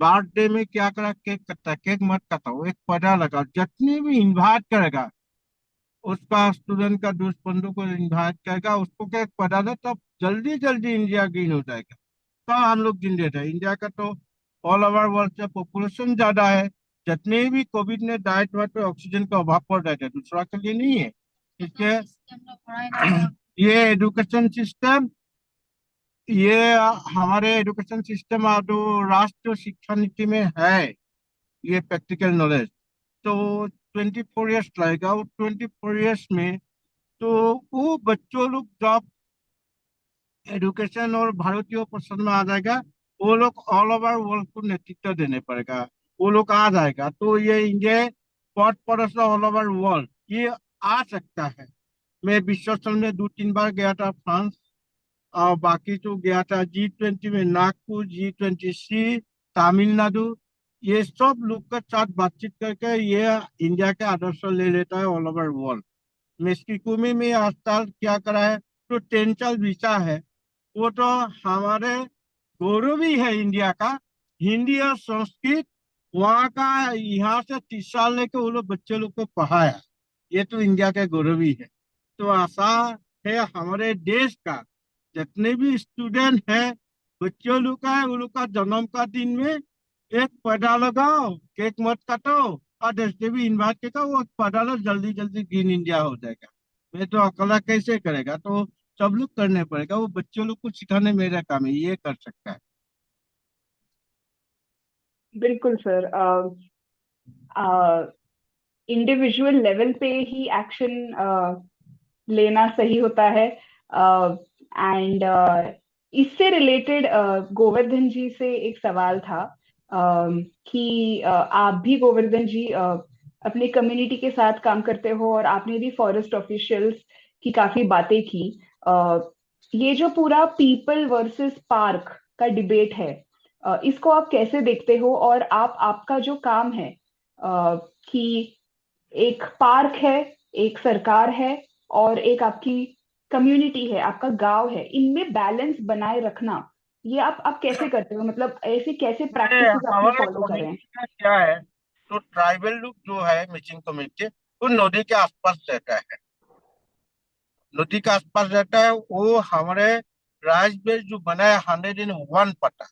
बर्थडे में क्या करेगा, केक कटता है, केक मत कटाओ, एक पौधा लगाओ। जितनी भी इन्वाइट करेगा उसका, स्टूडेंट का दोस्त बंधु को इन्वाइट करेगा, उसको केक पौधा दो, तब जल्दी जल्दी इंडिया ग्रीन हो जाएगा। तो हम लोग जिंदे थे। इंडिया का तो ऑल ओवर वर्ल्ड से पॉपुलेशन ज्यादा है। जितने भी कोविड ने डाइट हुआ तो ऑक्सीजन का अभाव पड़ रहा था, दूसरा के लिए नहीं है। इसलिए ये एजुकेशन सिस्टम, ये हमारे एजुकेशन सिस्टम और जो राष्ट्रीय शिक्षा नीति में है, ये प्रैक्टिकल नॉलेज तो 24 ईयर्स लगेगा। वो 24 ईयर्स में तो वो बच्चों लोग जब एजुकेशन और भारतीय पसंद में आ जाएगा, वो लोग ऑल ओवर वर्ल्ड को नेतृत्व देने पड़ेगा। वो लोग आ जाएगा तो ये इंडिया पॉट पड़ोस ऑल ओवर वर्ल्ड ये आ सकता है। मैं विश्व स्थल में 2-3 बार गया था, फ्रांस, और बाकी तो गया था G20 में, नागपुर, G20C, तमिलनाडु। ये सब लोग के साथ बातचीत करके ये इंडिया के आदर्श ले लेता है ऑल ओवर वर्ल्ड। मेक्सिको में आज साल क्या करा है, तो 10 साल वीसा है। वो तो हमारे गौरव ही है इंडिया का। हिंदी और संस्कृत वहाँ का, यहाँ से 30 साल लेके वो लोग बच्चे लोग को पढ़ाया। ये तो इंडिया के गौरव ही है। तो आशा है हमारे देश का जितने भी स्टूडेंट है, बच्चों लोग का है, वो लोग का जन्म का दिन में एक पौधा लगाओ, केक मत काटो, और जैसे भी इन्वाइट करेगा वो पौधा लो, जल्दी जल्दी ग्रीन इंडिया हो जाएगा। मैं तो अकेला कैसे करेगा, तो सब लोग करने पड़ेगा। वो बच्चों लोग को सिखाने मेरा काम है, ये कर सकता है। बिल्कुल सर, इंडिविजुअल लेवल पे ही एक्शन लेना सही होता है। एंड इससे रिलेटेड गोवर्धन जी से एक सवाल था कि आप भी गोवर्धन जी अपने कम्युनिटी के साथ काम करते हो और आपने भी फॉरेस्ट ऑफिशियल्स की काफी बातें की। ये जो पूरा पीपल वर्सेस पार्क का डिबेट है, इसको आप कैसे देखते हो? और आपका जो काम है कि एक पार्क है, एक सरकार है और एक आपकी कम्युनिटी है, आपका गांव है, इनमें बैलेंस बनाए रखना, ये आप कैसे करते हो? मतलब ऐसे कैसे प्रैक्टिसेस आप हमारे फॉलो कर रहे हैं? कम्युनिटी का क्या है, तो ट्राइबल लोग जो है, मिचिंग कम्युनिटी, वो नदी के आसपास रहता है। नदी के आसपास रहता है। वो हमारे राइस बेस जो बना है 101 पट्टा,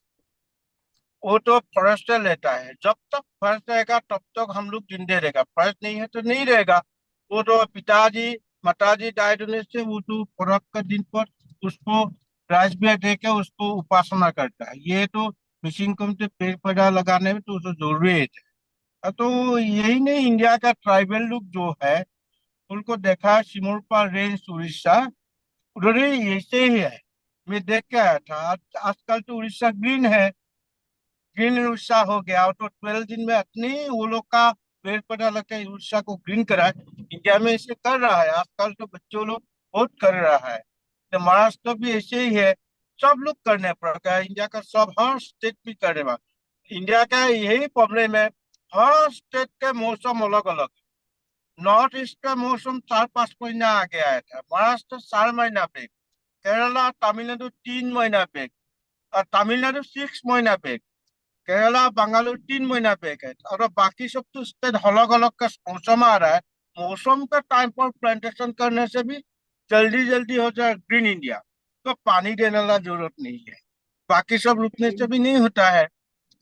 वो तो फॉरेस्ट लेता है। जब तक फॉरेस्ट रहेगा तब तक हम लोग जिंदे रहेगा, फॉरेस्ट नहीं है तो नहीं रहेगा। वो तो पिताजी माताजी डाइट होने से वो तो पर्व के दिन पर उसको राइस बेस दे के उसको उपासना करता है। ये तो मिसिंग कम्युनिटी पेड़ पौधा लगाने में तो जरूरी है। तो यही नहीं, इंडिया का ट्राइबल लोग जो है उनको देखा सिमोरपा रेंज उड़ीसा, उधर ही ऐसे ही है। मैं देख के आया था। आजकल तो उड़ीसा ग्रीन है, ग्रीन उड़ीसा हो गया। और तो 12 दिन में इतनी वो लोग का पेड़ पौधा लगा उड़ीसा को ग्रीन करा है। इंडिया में इसे कर रहा है आजकल, तो बच्चों लोग बहुत कर रहा है। तो महाराष्ट्र भी ऐसे ही है। सब लोग करने पड़ेगा, इंडिया का सब हर स्टेट भी करने वाला। इंडिया का यही प्रॉब्लम है, हर स्टेट के मौसम अलग अलग। नॉर्थ ईस्ट का मौसम 4-5 महीना आगे आया था। महाराष्ट्र 4 महीना पे, केरला तमिलनाडु 3 महीना पे, और तमिलनाडु 6 महीना पे, केरला बंगालुरु 3 महीना पे है। और बाकी सब तो स्टेट अलग अलग का मौसम आ रहा है। मौसम का टाइम पर प्लांटेशन करने से भी जल्दी जल्दी हो जाए ग्रीन इंडिया। तो पानी देने वाला जरूरत नहीं है, बाकी सब रुकने से भी नहीं होता है।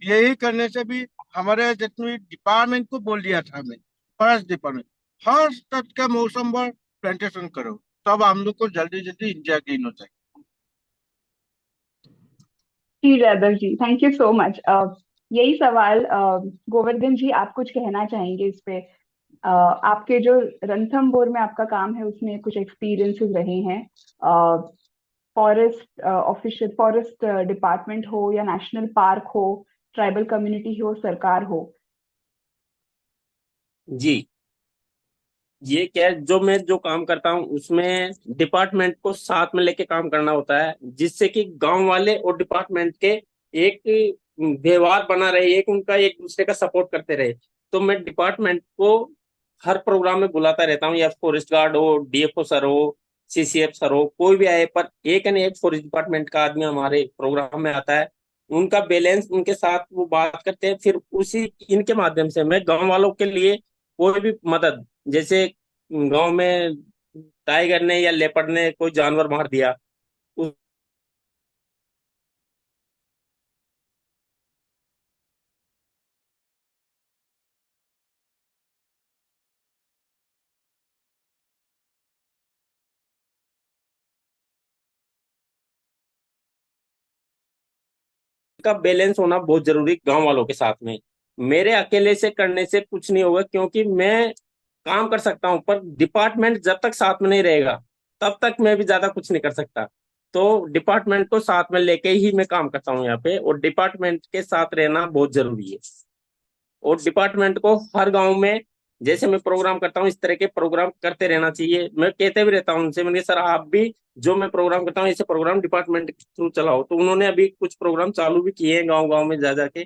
यही करने से भी हमारे जितने डिपार्टमेंट को बोल दिया था हमें, फॉरेस्ट डिपार्टमेंट, हर स्टेट का मौसम पर प्लांटेशन करो, तब हम लोग को जल्दी जल्दी इंडिया ग्रीन हो जाए। जी Yadav ji, thank you so much. यही सवाल गोवर्धन जी, आप कुछ कहना चाहेंगे इस पे? आपके जो रणथंभौर में आपका काम है उसमें कुछ एक्सपीरियंसेस रहे हैं, फॉरेस्ट ऑफिशियल, फॉरेस्ट डिपार्टमेंट हो या नेशनल पार्क हो ट्राइबल कम्युनिटी हो, सरकार हो? जी, ये क्या है, जो काम करता हूँ उसमें डिपार्टमेंट को साथ में लेके काम करना होता है, जिससे कि गांव वाले और डिपार्टमेंट के एक व्यवहार बना रहे, एक उनका एक दूसरे का सपोर्ट करते रहे। तो मैं डिपार्टमेंट को हर प्रोग्राम में बुलाता रहता हूँ, या फॉरेस्ट गार्ड हो, डीएफओ सर हो, सीसीएफ सर हो, कोई भी आए, पर एक न एक फॉरेस्ट डिपार्टमेंट का आदमी हमारे प्रोग्राम में आता है। उनका बैलेंस, उनके साथ वो बात करते हैं, फिर उसी इनके माध्यम से मैं गांव वालों के लिए कोई भी मदद, जैसे गांव में टाइगर ने या लेपर्ड ने कोई जानवर मार दिया, उसका बैलेंस होना बहुत जरूरी गांव वालों के साथ में। मेरे अकेले से करने से कुछ नहीं होगा, क्योंकि मैं काम कर सकता हूं, पर डिपार्टमेंट जब तक साथ में नहीं रहेगा तब तक मैं भी ज्यादा कुछ नहीं कर सकता। तो डिपार्टमेंट को साथ में लेके ही मैं काम करता हूँ यहाँ पे, और डिपार्टमेंट के साथ रहना बहुत जरूरी है। और डिपार्टमेंट को हर गांव में, जैसे मैं प्रोग्राम करता हूँ, इस तरह के प्रोग्राम करते रहना चाहिए। मैं कहते भी रहता हूँ उनसे, मैंने सर आप भी जो मैं प्रोग्राम करता हूँ ऐसे प्रोग्राम डिपार्टमेंट के थ्रू चलाओ। तो उन्होंने अभी कुछ प्रोग्राम चालू भी किए हैं गाँव गाँव में जा जाके।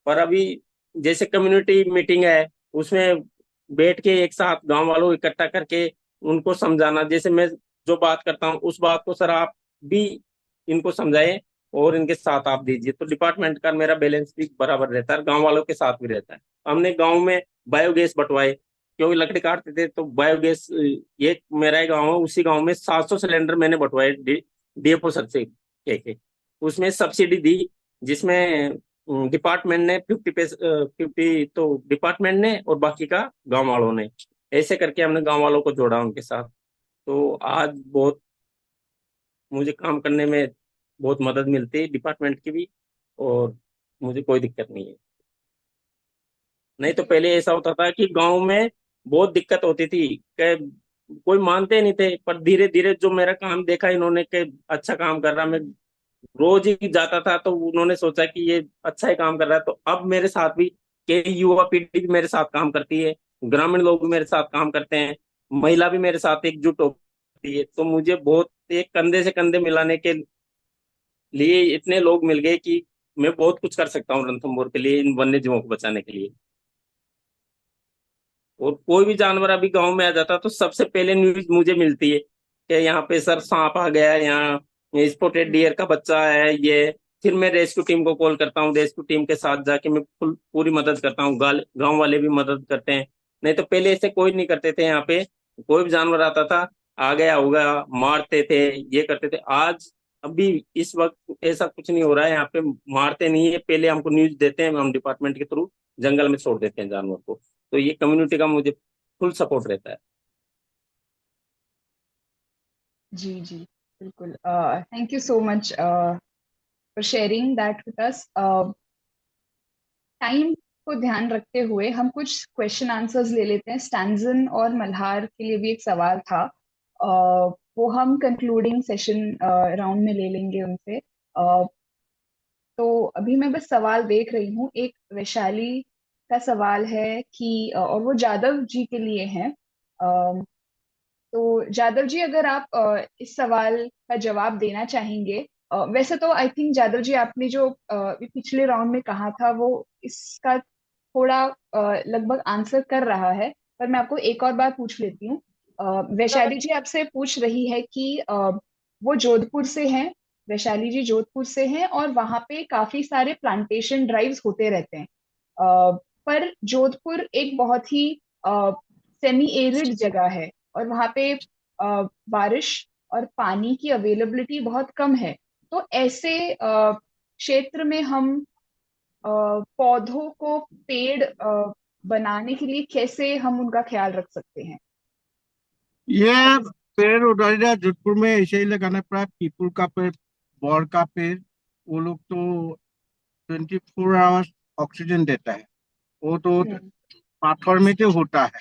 पर अभी जैसे कम्युनिटी मीटिंग है, उसमें बैठ के एक साथ गाँव वालों को इकट्ठा करके उनको समझाना, जैसे मैं जो बात करता हूँ उस बात को सर आप भी इनको समझाएं और इनके साथ आप दीजिए, तो डिपार्टमेंट का मेरा बैलेंस भी बराबर रहता है, गांव वालों के साथ भी रहता है। हमने गांव में बायोगैस बंटवाए, क्योंकि लकड़ी काटते थे, तो बायोगैस, ये मेरा ही गांव है, उसी गांव में 700 सिलेंडर मैंने बंटवाए डीएफओ सर से कह के। उसमें सब्सिडी दी, जिसमें डिपार्टमेंट ने 50 तो डिपार्टमेंट ने और बाकी का गांव वालों ने, ऐसे करके हमने गांव वालों को जोड़ा उनके साथ। तो आज बहुत मुझे काम करने में बहुत मदद मिलती है डिपार्टमेंट की भी, और मुझे कोई दिक्कत नहीं है। नहीं तो पहले ऐसा होता था कि गांव में बहुत दिक्कत होती थी कि कोई मानते नहीं थे, पर धीरे धीरे जो मेरा काम देखा इन्होंने कि अच्छा काम कर रहा, मैं रोज ही जाता था, तो उन्होंने सोचा कि ये अच्छा ही काम कर रहा है। तो अब मेरे साथ भी कई युवा पीढ़ी भी मेरे साथ काम करती है, ग्रामीण लोग भी मेरे साथ काम करते हैं, महिला भी मेरे साथ एकजुट होती है। तो मुझे बहुत एक कंधे से कंधे मिलाने के लिए इतने लोग मिल गए कि मैं बहुत कुछ कर सकता हूँ रणथंभौर के लिए, इन वन्य जीवों को बचाने के लिए। और कोई भी जानवर अभी गांव में आ जाता तो सबसे पहले न्यूज मुझे मिलती है कि यहाँ पे सर सांप आ गया है, यहाँ स्पॉटेड डियर का बच्चा है ये। फिर मैं रेस्क्यू टीम को कॉल करता हूँ, रेस्क्यू टीम के साथ जाके मैं पूरी मदद करता हूँ, गांव वाले भी मदद करते हैं। नहीं तो पहले ऐसे कोई नहीं करते थे, यहाँ पे कोई भी जानवर आता था, आ गया होगा, मारते थे, ये करते थे। आज अभी इस वक्त ऐसा कुछ नहीं हो रहा है, यहाँ पे मारते नहीं है, पहले हमको न्यूज देते हैं, हम डिपार्टमेंट के थ्रू जंगल में छोड़ देते हैं जानवर को। तो ये कम्युनिटी का मुझे फुल सपोर्ट रहता है। जी जी, बिल्कुल। Thank you so much for sharing that with us. Time को ध्यान रखते हुए हम कुछ क्वेश्चन आंसर्स ले लेते हैं। स्टैंजन और मल्हार के लिए भी एक सवाल था, वो हम कंक्लूडिंग सेशन राउंड में ले लेंगे उनसे। तो अभी मैं बस सवाल देख रही हूँ। एक वैशाली का सवाल है कि और वो जादव जी के लिए है। तो जादव जी, अगर आप इस सवाल का जवाब देना चाहेंगे। वैसे तो आई थिंक जादव जी, आपने जो पिछले राउंड में कहा था वो इसका थोड़ा लगभग आंसर कर रहा है, पर मैं आपको एक और बार पूछ लेती हूँ। वैशाली जी आपसे पूछ रही है कि वो जोधपुर से हैं। वैशाली जी जोधपुर से हैं और वहाँ पे काफी सारे प्लांटेशन ड्राइव्स होते रहते हैं। पर जोधपुर एक बहुत ही सेमी एरिड जगह है और वहाँ पे बारिश और पानी की अवेलेबिलिटी बहुत कम है। तो ऐसे क्षेत्र में हम पौधों को पेड़ बनाने के लिए कैसे हम उनका ख्याल रख सकते हैं? ये पेड़ उधर जोधपुर में ऐसे ही लगाना पड़ा, पीपल का पेड़, बड़ का पेड़, वो लोग तो 24 आवर्स ऑक्सीजन देता है। वो तो पाथर में तो होता है।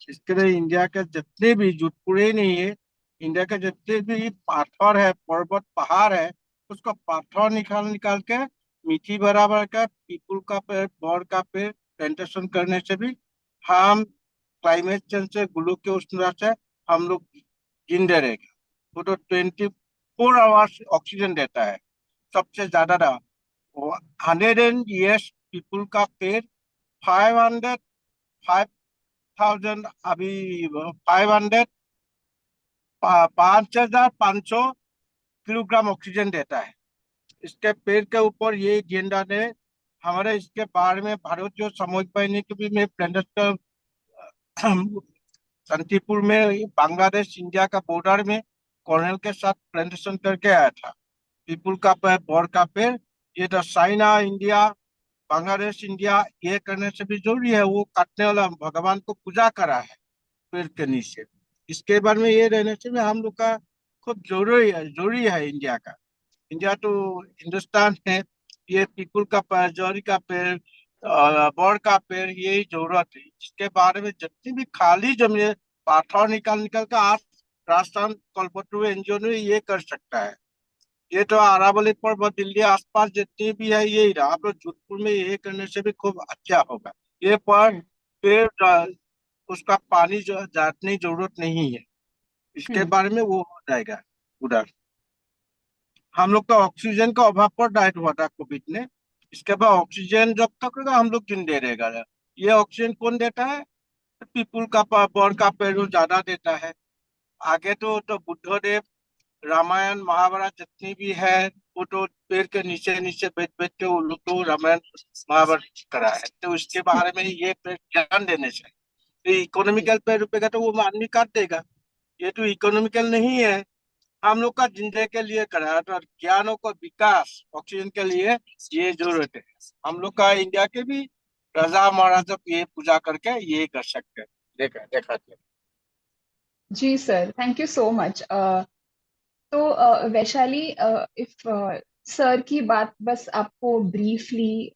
इसके लिए इंडिया के जितने भी, जोधपुर ही नहीं है, इंडिया के जितने भी पाथर है, पर्वत पहाड़ है, उसका पाथर निकाल निकाल के मीठी बराबर का पीपल का पेड़, बड़ का पेड़ प्लांटेशन करने से भी हम क्लाइमेट चेंज से, ग्लोबल उष्णता से हम लोग जिंदे रहेगा। वो तो 24 आवर्स ऑक्सीजन देता है सबसे ज्यादा ना। 100 years पीपल का पेड़ 500 5000 अभी 500 5500 किलोग्राम ऑक्सीजन देता है। इसके पेड़ के ऊपर ये गेंडा ने हमारे इसके बारे में भारत जो सामूहिक बाहिनी के भी में प्लांटेशन शांतिपुर में बांग्लादेश इंडिया का बॉर्डर में कॉर्नल के साथ प्लांटेशन करके आया था। पीपल का पेड़, बड़ का पेड़, ये तो चाइना इंडिया, बांग्लादेश इंडिया ये करने से भी जरूरी है। वो काटने वाला भगवान को पूजा करा है पेड़ के नीचे। इसके बारे में ये रहने से भी हम लोग का खूब जरूरी है इंडिया का। इंडिया तो हिंदुस्तान है, ये पीपल का पेड़, जौहरी का पेड़, बड़ का पेड़ यही जरूरत है। इसके बारे में जितनी भी खाली जमीन पाथर निकाल निकाल कर आज राजस्थान कोलकाता एनजीओ ने ये कर सकता है। ये तो अरावली पर्वत दिल्ली आसपास जितनी भी है यही रहा। आप लोग जोधपुर में ये करने से भी खूब अच्छा होगा। ये पर पेड़ उसका पानी जो जातने की जरूरत नहीं है, इसके बारे में वो हो जाएगा उधर। हम लोग का ऑक्सीजन का अभाव पर डाइट हुआ था कोविड ने। इसके बाद ऑक्सीजन जब तक रहेगा हम लोग जिंदे रहेगा। ये ऑक्सीजन कौन देता है? पीपल का बड़ का पेड़ वो ज्यादा देता है। आगे तो बुद्ध देव रामायण महाभारत जितनी भी है वो तो पेड़ के नीचे नीचे बैठ बैठ के वो लोग तो रामायण महाभारत करा है। तो इसके बारे में ये पेड़ ज्ञान देने चाहिए। तो इकोनॉमिकल पेड़ रुपेगा तो वो आदमी काट देगा। ये तो इकोनॉमिकल नहीं है, हम लोग का जिंदगी के लिए करा है। तो ज्ञानों का विकास ऑक्सीजन के लिए ये जरूरत है। हम लोग का इंडिया के भी राजा महाराजा ये पूजा करके ये कर सकते हैं। देखा देखा जी sir, thank you so much. तो वैशाली, इफ सर की बात बस आपको ब्रीफली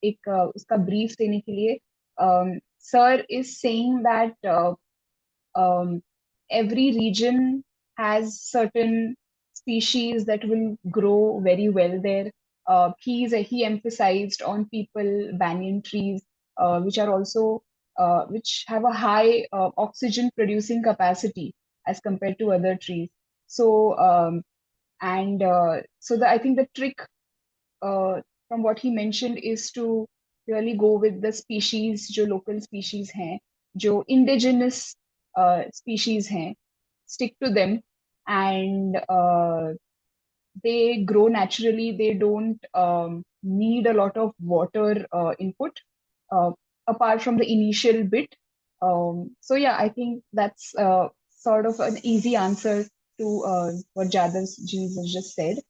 एक उसका ब्रीफ देने के लिए, sir is saying that every region has certain species that will grow very well there. He emphasized on people banyan trees, which are also which have a high oxygen producing capacity as compared to other trees. So I think the trick from what he mentioned is to really go with the species जो local species हैं, जो indigenous species हैं, stick to them, and they grow naturally. They don't need a lot of water input apart from the initial bit. So yeah, I think that's sort of an easy answer to what Jadav ji just said.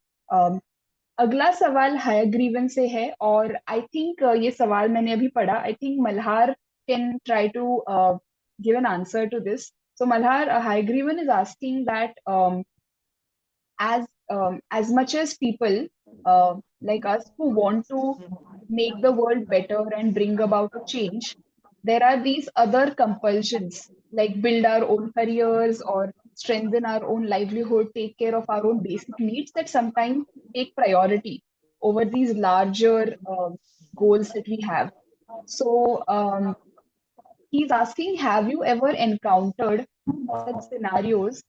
अगला सवाल हयग्रीवन से है और I think ये सवाल मैंने अभी पढ़ा. I think Malhar can try to give an answer to this. So Malhar, Hygrivan is asking that as much as people like us who want to make the world better and bring about a change, there are these other compulsions like build our own careers or strengthen our own livelihood, take care of our own basic needs that sometimes take priority over these larger goals that we have. So he's asking, have you ever encountered such scenarios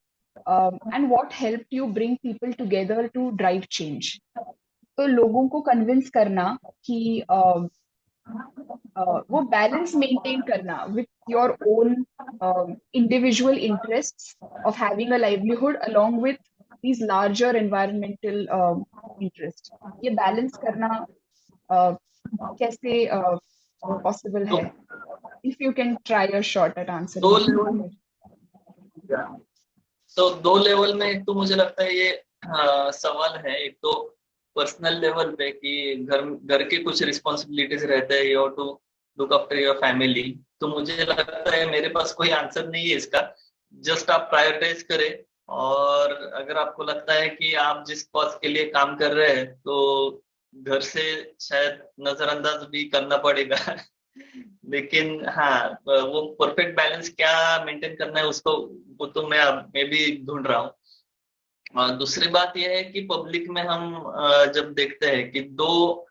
and what helped you bring people together to drive change? तो लोगों को convince करना कि वो balance maintain करना with your own individual interests of having a livelihood along with these larger environmental interests. ये balance करना कैसे पॉसिबल है? If you can try a shot at answering. दो लेवल में एक तो मुझे लगता है ये सवाल है। एक तो पर्सनल लेवल पे कि घर के कुछ रिस्पॉन्सिबिलिटीज रहते हैं, you have to look after your family. तो मुझे लगता है मेरे पास कोई आंसर नहीं है इसका। जस्ट आप प्रायोरिटाइज करें और अगर आपको लगता है कि आप जिस कॉज के लिए काम कर रहे हैं तो घर से शायद नजरअंदाज भी करना पड़ेगा लेकिन हाँ, वो परफेक्ट बैलेंस क्या मेंटेन करना है उसको वो तो मैं भी ढूंढ रहा हूँ। दूसरी बात यह है कि पब्लिक में हम जब देखते हैं कि दो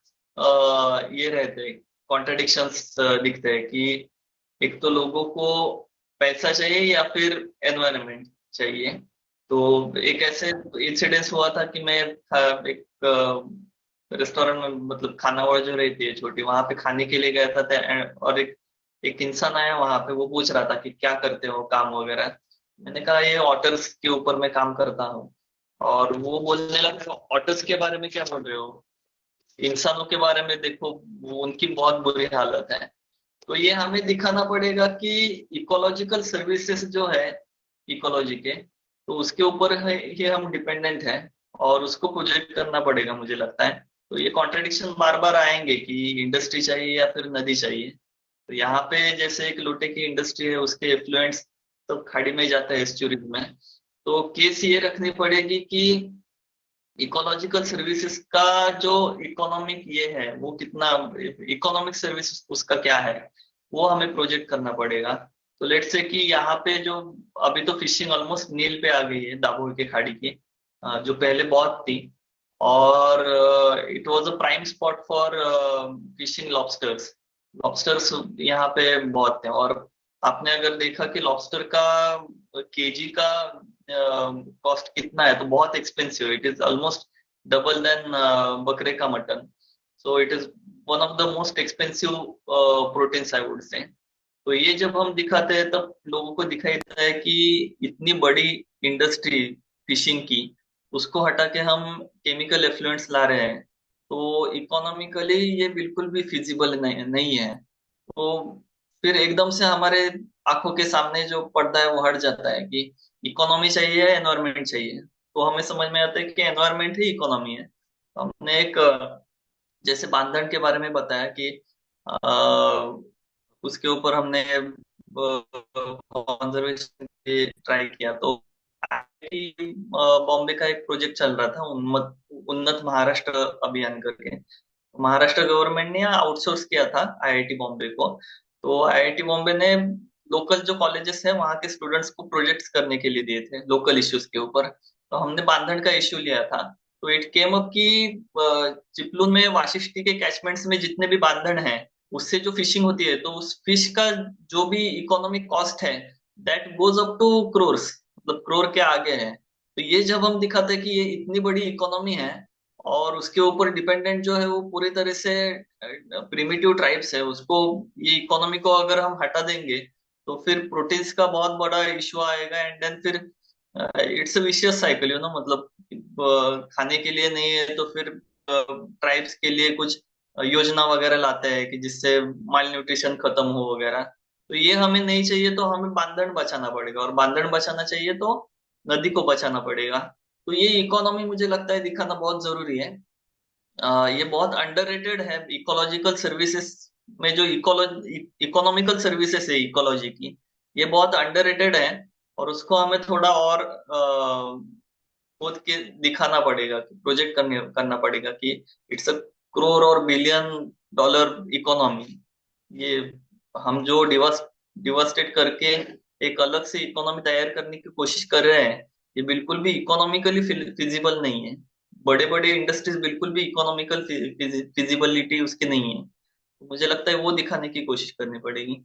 ये रहते हैं, कॉन्ट्रडिक्शंस दिखते हैं कि एक तो लोगों को पैसा चाहिए या फिर एनवायरनमेंट चाहिए। तो एक ऐसे इंसिडेंस हुआ था कि मैं एक रेस्टोरेंट में, मतलब खानावळ जो रहती है छोटी, वहां पे खाने के लिए गया था और एक इंसान आया वहां पे, वो पूछ रहा था कि क्या करते हो काम वगैरह। मैंने कहा ये ऑटर्स के ऊपर मैं काम करता हूँ। और वो बोलने लगा ऑटर्स के बारे में क्या बोल रहे हो, इंसानों के बारे में देखो, वो उनकी बहुत बुरी हालत है। तो ये हमें दिखाना पड़ेगा कि इकोलॉजिकल सर्विसेज जो है इकोलॉजी के, तो उसके ऊपर है ये हम डिपेंडेंट है, और उसको प्रोजेक्ट करना पड़ेगा मुझे लगता है। तो ये कॉन्ट्रडिक्शन बार बार आएंगे कि इंडस्ट्री चाहिए या फिर नदी चाहिए। तो यहाँ पे जैसे एक लोटे की इंडस्ट्री है, उसके एफ्लुएंट्स तो खाड़ी में जाता है एस्चुरीज में। तो केस ये रखनी पड़ेगी कि इकोलॉजिकल सर्विसेज का जो इकोनॉमिक ये है वो कितना, इकोनॉमिक सर्विस उसका क्या है, वो हमें प्रोजेक्ट करना पड़ेगा। तो लेट्स से कि यहाँ पे जो अभी तो फिशिंग ऑलमोस्ट नील पे आ गई है दाभोल के खाड़ी की, जो पहले बहुत थी। और it was a prime spot for fishing lobsters. Lobsters यहाँ पे बहुत थे, और आपने अगर देखा कि लॉबस्टर का केजी का कॉस्ट कितना है, तो बहुत expensive, it is almost double than बकरे का mutton. So it is one of the most expensive proteins I would say. तो ये जब हम दिखाते हैं तब लोगों को दिखाई देता है कि इतनी बड़ी इंडस्ट्री फिशिंग की, उसको हटा के हम केमिकल एफ्लुएंट्स ला रहे हैं, तो इकोनॉमिकली ये बिल्कुल भी फिजिबल नहीं है। तो फिर एकदम से हमारे आंखों के सामने जो पर्दा है वो हट जाता है कि इकोनॉमी चाहिए है, एनवायरमेंट चाहिए। तो हमें समझ में आता है कि एनवायरमेंट ही इकोनॉमी है। तो हमने एक जैसे बांधन के बारे में बताया कि उसके ऊपर हमने कंजर्वेशन ट्राई किया। तो IIT बॉम्बे का एक प्रोजेक्ट चल रहा था, उन्नत महाराष्ट्र अभियान करके। महाराष्ट्र गवर्नमेंट ने आउटसोर्स किया था IIT बॉम्बे को। तो IIT बॉम्बे ने लोकल जो कॉलेजेस हैं वहाँ के स्टूडेंट्स को प्रोजेक्ट्स करने के लिए दिए थे लोकल इश्यूज के ऊपर। तो हमने बांधन का इश्यू लिया था। तो इट केम अप कि चिपलून में वाशिष्ठी के कैचमेंट्स में जितने भी बांधन हैं, उससे जो फिशिंग होती है, तो उस फिश का जो भी इकोनॉमिक कॉस्ट है that goes up to crores, मतलब करोड़ के आगे है। तो ये जब हम दिखाते हैं कि ये इतनी बड़ी इकोनॉमी है, और उसके ऊपर डिपेंडेंट जो है वो पूरी तरह से प्रिमिटिव ट्राइब्स है, उसको, ये इकोनॉमी को अगर हम हटा देंगे तो फिर प्रोटीन्स का बहुत बड़ा इशू आएगा। एंड देन फिर इट्स अ विशियस साइकिल, मतलब खाने के लिए नहीं है तो फिर ट्राइब्स के लिए कुछ योजना वगैरह लाते हैं कि जिससे माल न्यूट्रिशन खत्म हो वगैरह। तो ये हमें नहीं चाहिए, तो हमें बांधन बचाना पड़ेगा, और बांधन बचाना चाहिए तो नदी को बचाना पड़ेगा। तो ये इकोनॉमी मुझे लगता है दिखाना बहुत जरूरी है। ये बहुत अंडररेटेड है इकोलॉजिकल सर्विसेज में, जो इकोनॉमिकल सर्विसेज है इकोलॉजी की, ये बहुत अंडररेटेड है। और उसको हमें थोड़ा और खोद के दिखाना पड़ेगा, प्रोजेक्ट करना पड़ेगा कि इट्स अ करोड़ और बिलियन डॉलर इकोनॉमी। ये हम जो डिवास्टेट करके एक अलग से इकोनॉमी तैयार करने की कोशिश कर रहे हैं, ये बिल्कुल भी इकोनॉमिकली फिजिबल नहीं है। बड़े बड़े इंडस्ट्रीज बिल्कुल भी इकोनॉमिकल फिजिबिलिटी उसके नहीं है। तो मुझे लगता है वो दिखाने की कोशिश करनी पड़ेगी।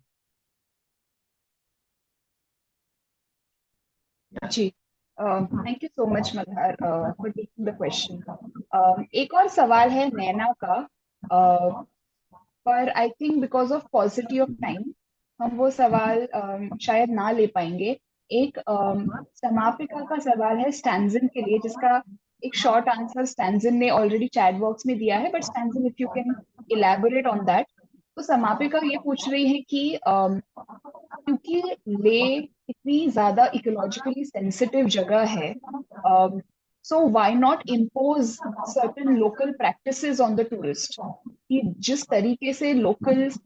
जी, thank you so much Malhar for taking the question. एक और सवाल है नैना का, पर I think because of positive of time हम वो सवाल शायद ना ले पाएंगे। एक समापिका का सवाल है स्टैंजन के लिए, जिसका एक शॉर्ट आंसर स्टैंजन ने ऑलरेडी चैट बॉक्स में दिया है, but Stanzin if you can elaborate on that. तो समापिका ये पूछ रही है कि क्योंकि ले इतनी ज्यादा इकोलॉजिकली सेंसिटिव जगह है, so why not impose certain local practices on the tourist, कि जिस तरीके से लोकल्स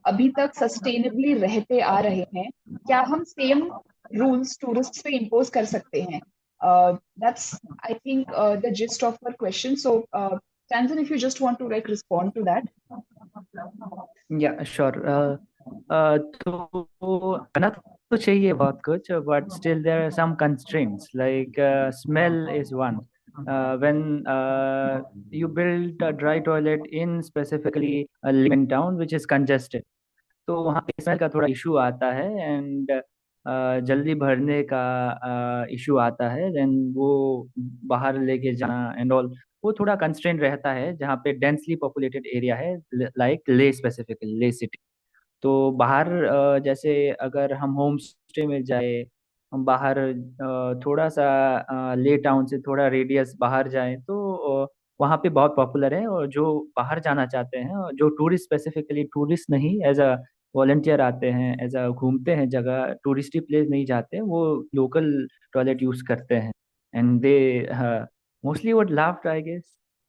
अभी तक सस्टेनेबली रहते आ रहे हैं, क्या हम सेम रूल्स टूरिस्ट पे इम्पोज कर सकते हैं? That's I think the gist of her question. So Stanzan, if you just want to respond to that. Yeah, sure. तो करना तो चाहिए बहुत कुछ, but still there are some constraints like smell is one. when you build a dry toilet in specifically a living town which is congested, तो वहाँ पे smell का थोड़ा इशू आता है एंड जल्दी भरने का इशू आता है, देन वो बाहर लेके जाना एंड ऑल वो थोड़ा कंस्ट्रेंट रहता है जहाँ पे डेंसली पॉपुलेटेड एरिया है, लाइक ले, स्पेसिफिकली ले सिटी। तो बाहर जैसे अगर हम होम स्टे में जाए, हम बाहर थोड़ा सा ले टाउन से थोड़ा रेडियस बाहर जाए, तो वहाँ पे बहुत पॉपुलर है। और जो बाहर जाना चाहते हैं और जो टूरिस्ट, स्पेसिफिकली टूरिस्ट नहीं, एज अ वॉलंटियर आते हैं, एज अ घूमते हैं जगह, टूरिस्टी प्लेस नहीं जाते, वो लोकल टॉयलेट यूज करते हैं and they mostly would laughed I guess,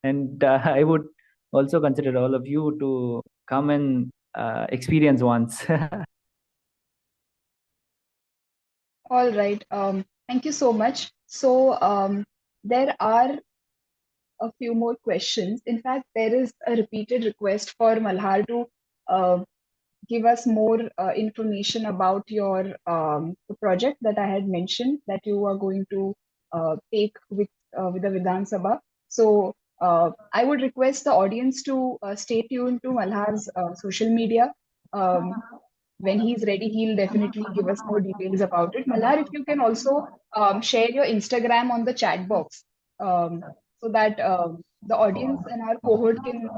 and I would also consider all of you to come and experience once. All right. Thank you so much. So there are a few more questions. In fact, there is a repeated request for Malhar to give us more information about your the project that I had mentioned that you are going to take with the Vidhan Sabha. So I would request the audience to stay tuned to Malhar's social media. When he's ready, he'll definitely give us more details about it. Malhar, if you can also share your Instagram on the chat box, so that the audience and our cohort can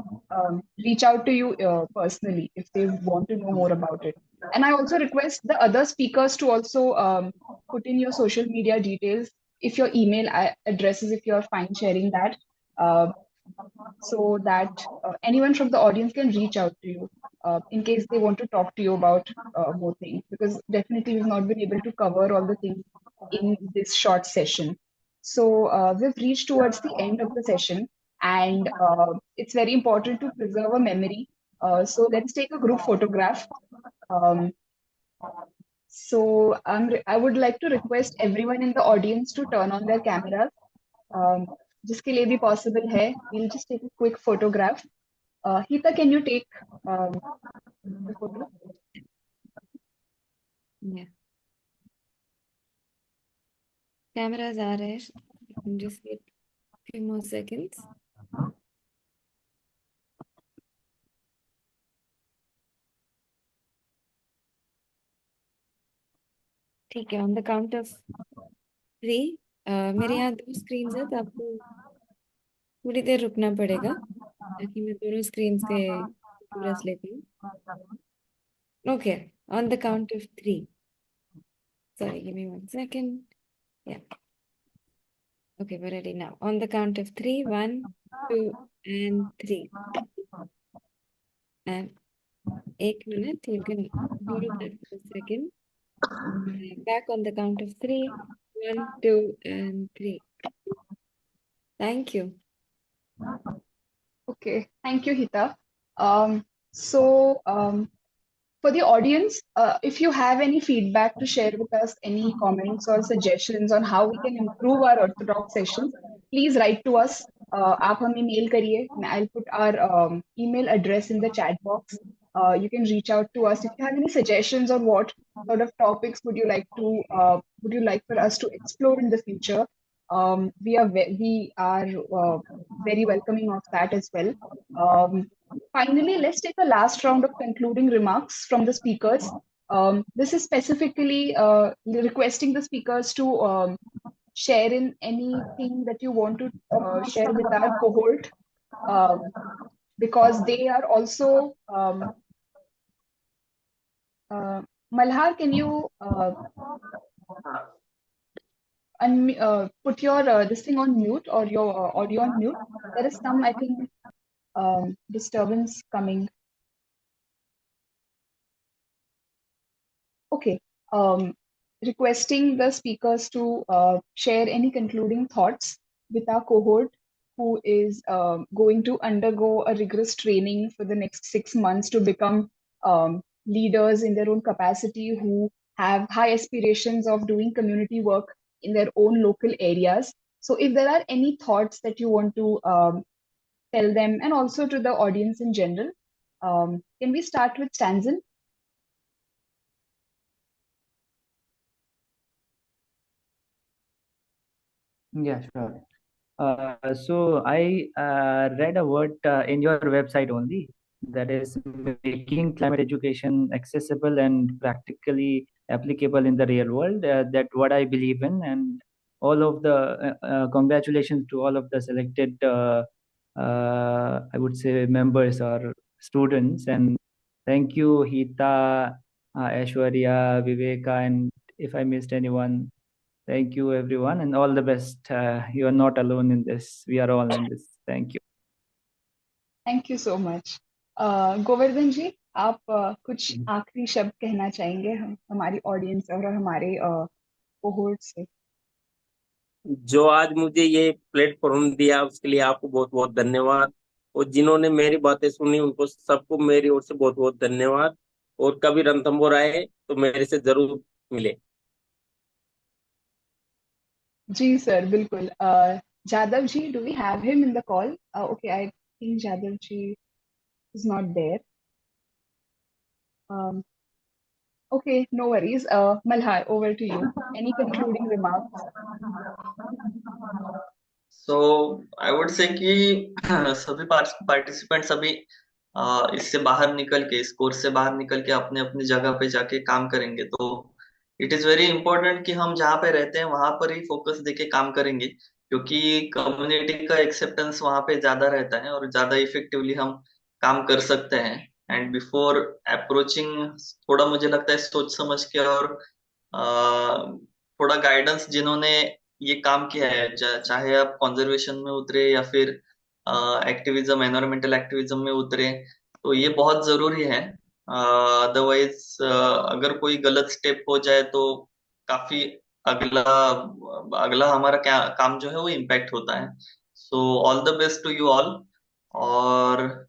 reach out to you personally if they want to know more about it. And I also request the other speakers to also put in your social media details, if your email addresses, if you're fine sharing that, uh, so that anyone from the audience can reach out to you in case they want to talk to you about more things, because definitely we've not been able to cover all the things in this short session. So we've reached towards the end of the session, and it's very important to preserve a memory. So let's take a group photograph. Um, so I would like to request everyone in the audience to turn on their cameras. जिसके लिए भी possible है, we'll just take a quick photograph. Hita, can you take the photo? Yeah. Cameras are there. You can just wait a few more seconds. ठीक है, on the count of 3 मेरे यहाँ 2 screen है, तो आपको थोड़ी देर रुकना पड़ेगा ताकि मैं दोनों स्क्रीन के पूरा ले पाऊँ. Okay, on the count of 3. Sorry, give me 1 second. Yeah. Okay, we're ready now. On the count of 3, 1, 2, and 3. And 1 minute, you can hold that for a second. Back on the count of 3, 1, 2, and 3. Thank you. Okay, thank you, Hita. For the audience, if you have any feedback to share with us, any comments or suggestions on how we can improve our Orthodox sessions, please write to us. आप हमें mail करिए. I'll put our email address in the chat box. You can reach out to us if you have any suggestions on what sort of topics would you like for us to explore in the future. We are very welcoming of that as well. Finally, let's take a last round of concluding remarks from the speakers. This is specifically requesting the speakers to share in anything that you want to share with our cohort, because they are also Malhar, can you put your this thing on mute, or your audio on mute? There is some, I think, disturbance coming. Okay. Requesting the speakers to share any concluding thoughts with our cohort, who is going to undergo a rigorous training for the next 6 months to become leaders in their own capacity, who have high aspirations of doing community work in their own local areas. So if there are any thoughts that you want to tell them, and also to the audience in general, can we start with Stanzen? Yeah, sure. So I read a word in your website only, that is making climate education accessible and practically applicable in the real world. That what I believe in, and all of the congratulations to all of the selected, I would say, members or students, and thank you, Hita, Aishwarya, Viveka, and if I missed anyone, thank you, everyone, and all the best. You are not alone in this. We are all in this. Thank you. Thank you so much. Govardhan ji, आप कुछ आखिरी शब्द कहना चाहेंगे हमारी audience और हमारे cohort से? जो आज मुझे ये प्लेटफॉर्म दिया उसके लिए आपको बहुत बहुत धन्यवाद, और जिन्होंने मेरी बातें सुनी उनको सबको मेरी ओर से बहुत बहुत धन्यवाद। और कभी रणथंभौर आए तो मेरे से जरूर मिले। जी सर, बिल्कुल। Jadav ji, do we have him in the call? Okay, I think Jadav ji is not there. Okay, no worries. Malhar, over to you. Any concluding remarks? So I would से कि सभी पार्टिसिपेंट्स अभी इससे बाहर निकल के, इस कोर्स से बाहर निकल के अपने अपनी जगह पे जाके काम करेंगे, तो इट इज वेरी इंपॉर्टेंट कि हम जहाँ पे रहते हैं वहां पर ही फोकस देके काम करेंगे, क्योंकि कम्युनिटी का एक्सेप्टेंस वहां पे ज्यादा रहता है और ज्यादा इफेक्टिवली हम काम कर सकते हैं। एंड बिफोर अप्रोचिंग, थोड़ा मुझे लगता है सोच समझ के और थोड़ा गाइडेंस, जिन्होंने ये काम किया है, चाहे आप कंजर्वेशन में उतरे या फिर एक्टिविज्म, एनवायरमेंटल एक्टिविज्म में उतरे, तो ये बहुत जरूरी है। अदरवाइज अगर कोई गलत स्टेप हो जाए तो काफी अगला अगला हमारा काम जो है वो इम्पैक्ट होता है। So all the best to you all, और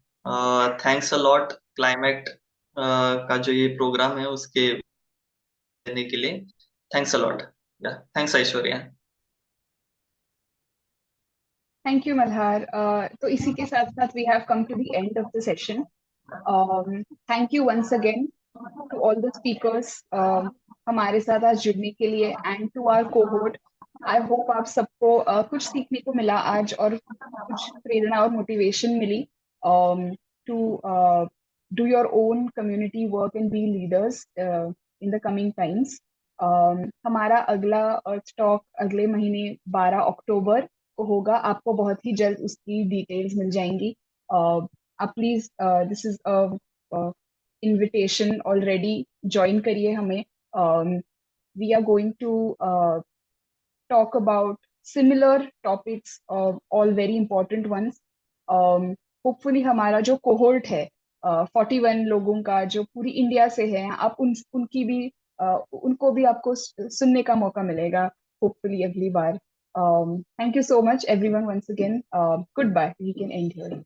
थैंक्स अ लॉट क्लाइमेट का जो ये प्रोग्राम है उसके देने के लिए। Thanks a lot. Thanks Aishwarya. Thank you, Malhar. तो इसी के साथ साथ we have come to the end of the session. Thank you once again to all the speakers हमारे साथ आज जुड़ने के लिए, and to our cohort. I hope आप सबको कुछ सीखने को मिला आज और कुछ प्रेरणा और मोटिवेशन मिली to do your own community work and be leaders in the coming times. हमारा अगला टॉक अगले महीने 12 अक्टूबर को होगा। आपको बहुत ही जल्द उसकी डिटेल्स मिल जाएंगी। आप please, this is invitation already, join करिए हमें। We are going to talk about similar topics, all very important ones. Hopefully हमारा जो कोहोर्ट है 41 लोगों का जो पूरी इंडिया से है, आप उनकी भी उनको भी आपको सुनने का मौका मिलेगा होपफुली अगली बार। Thank you so much, everyone, once again. Goodbye. We can end here.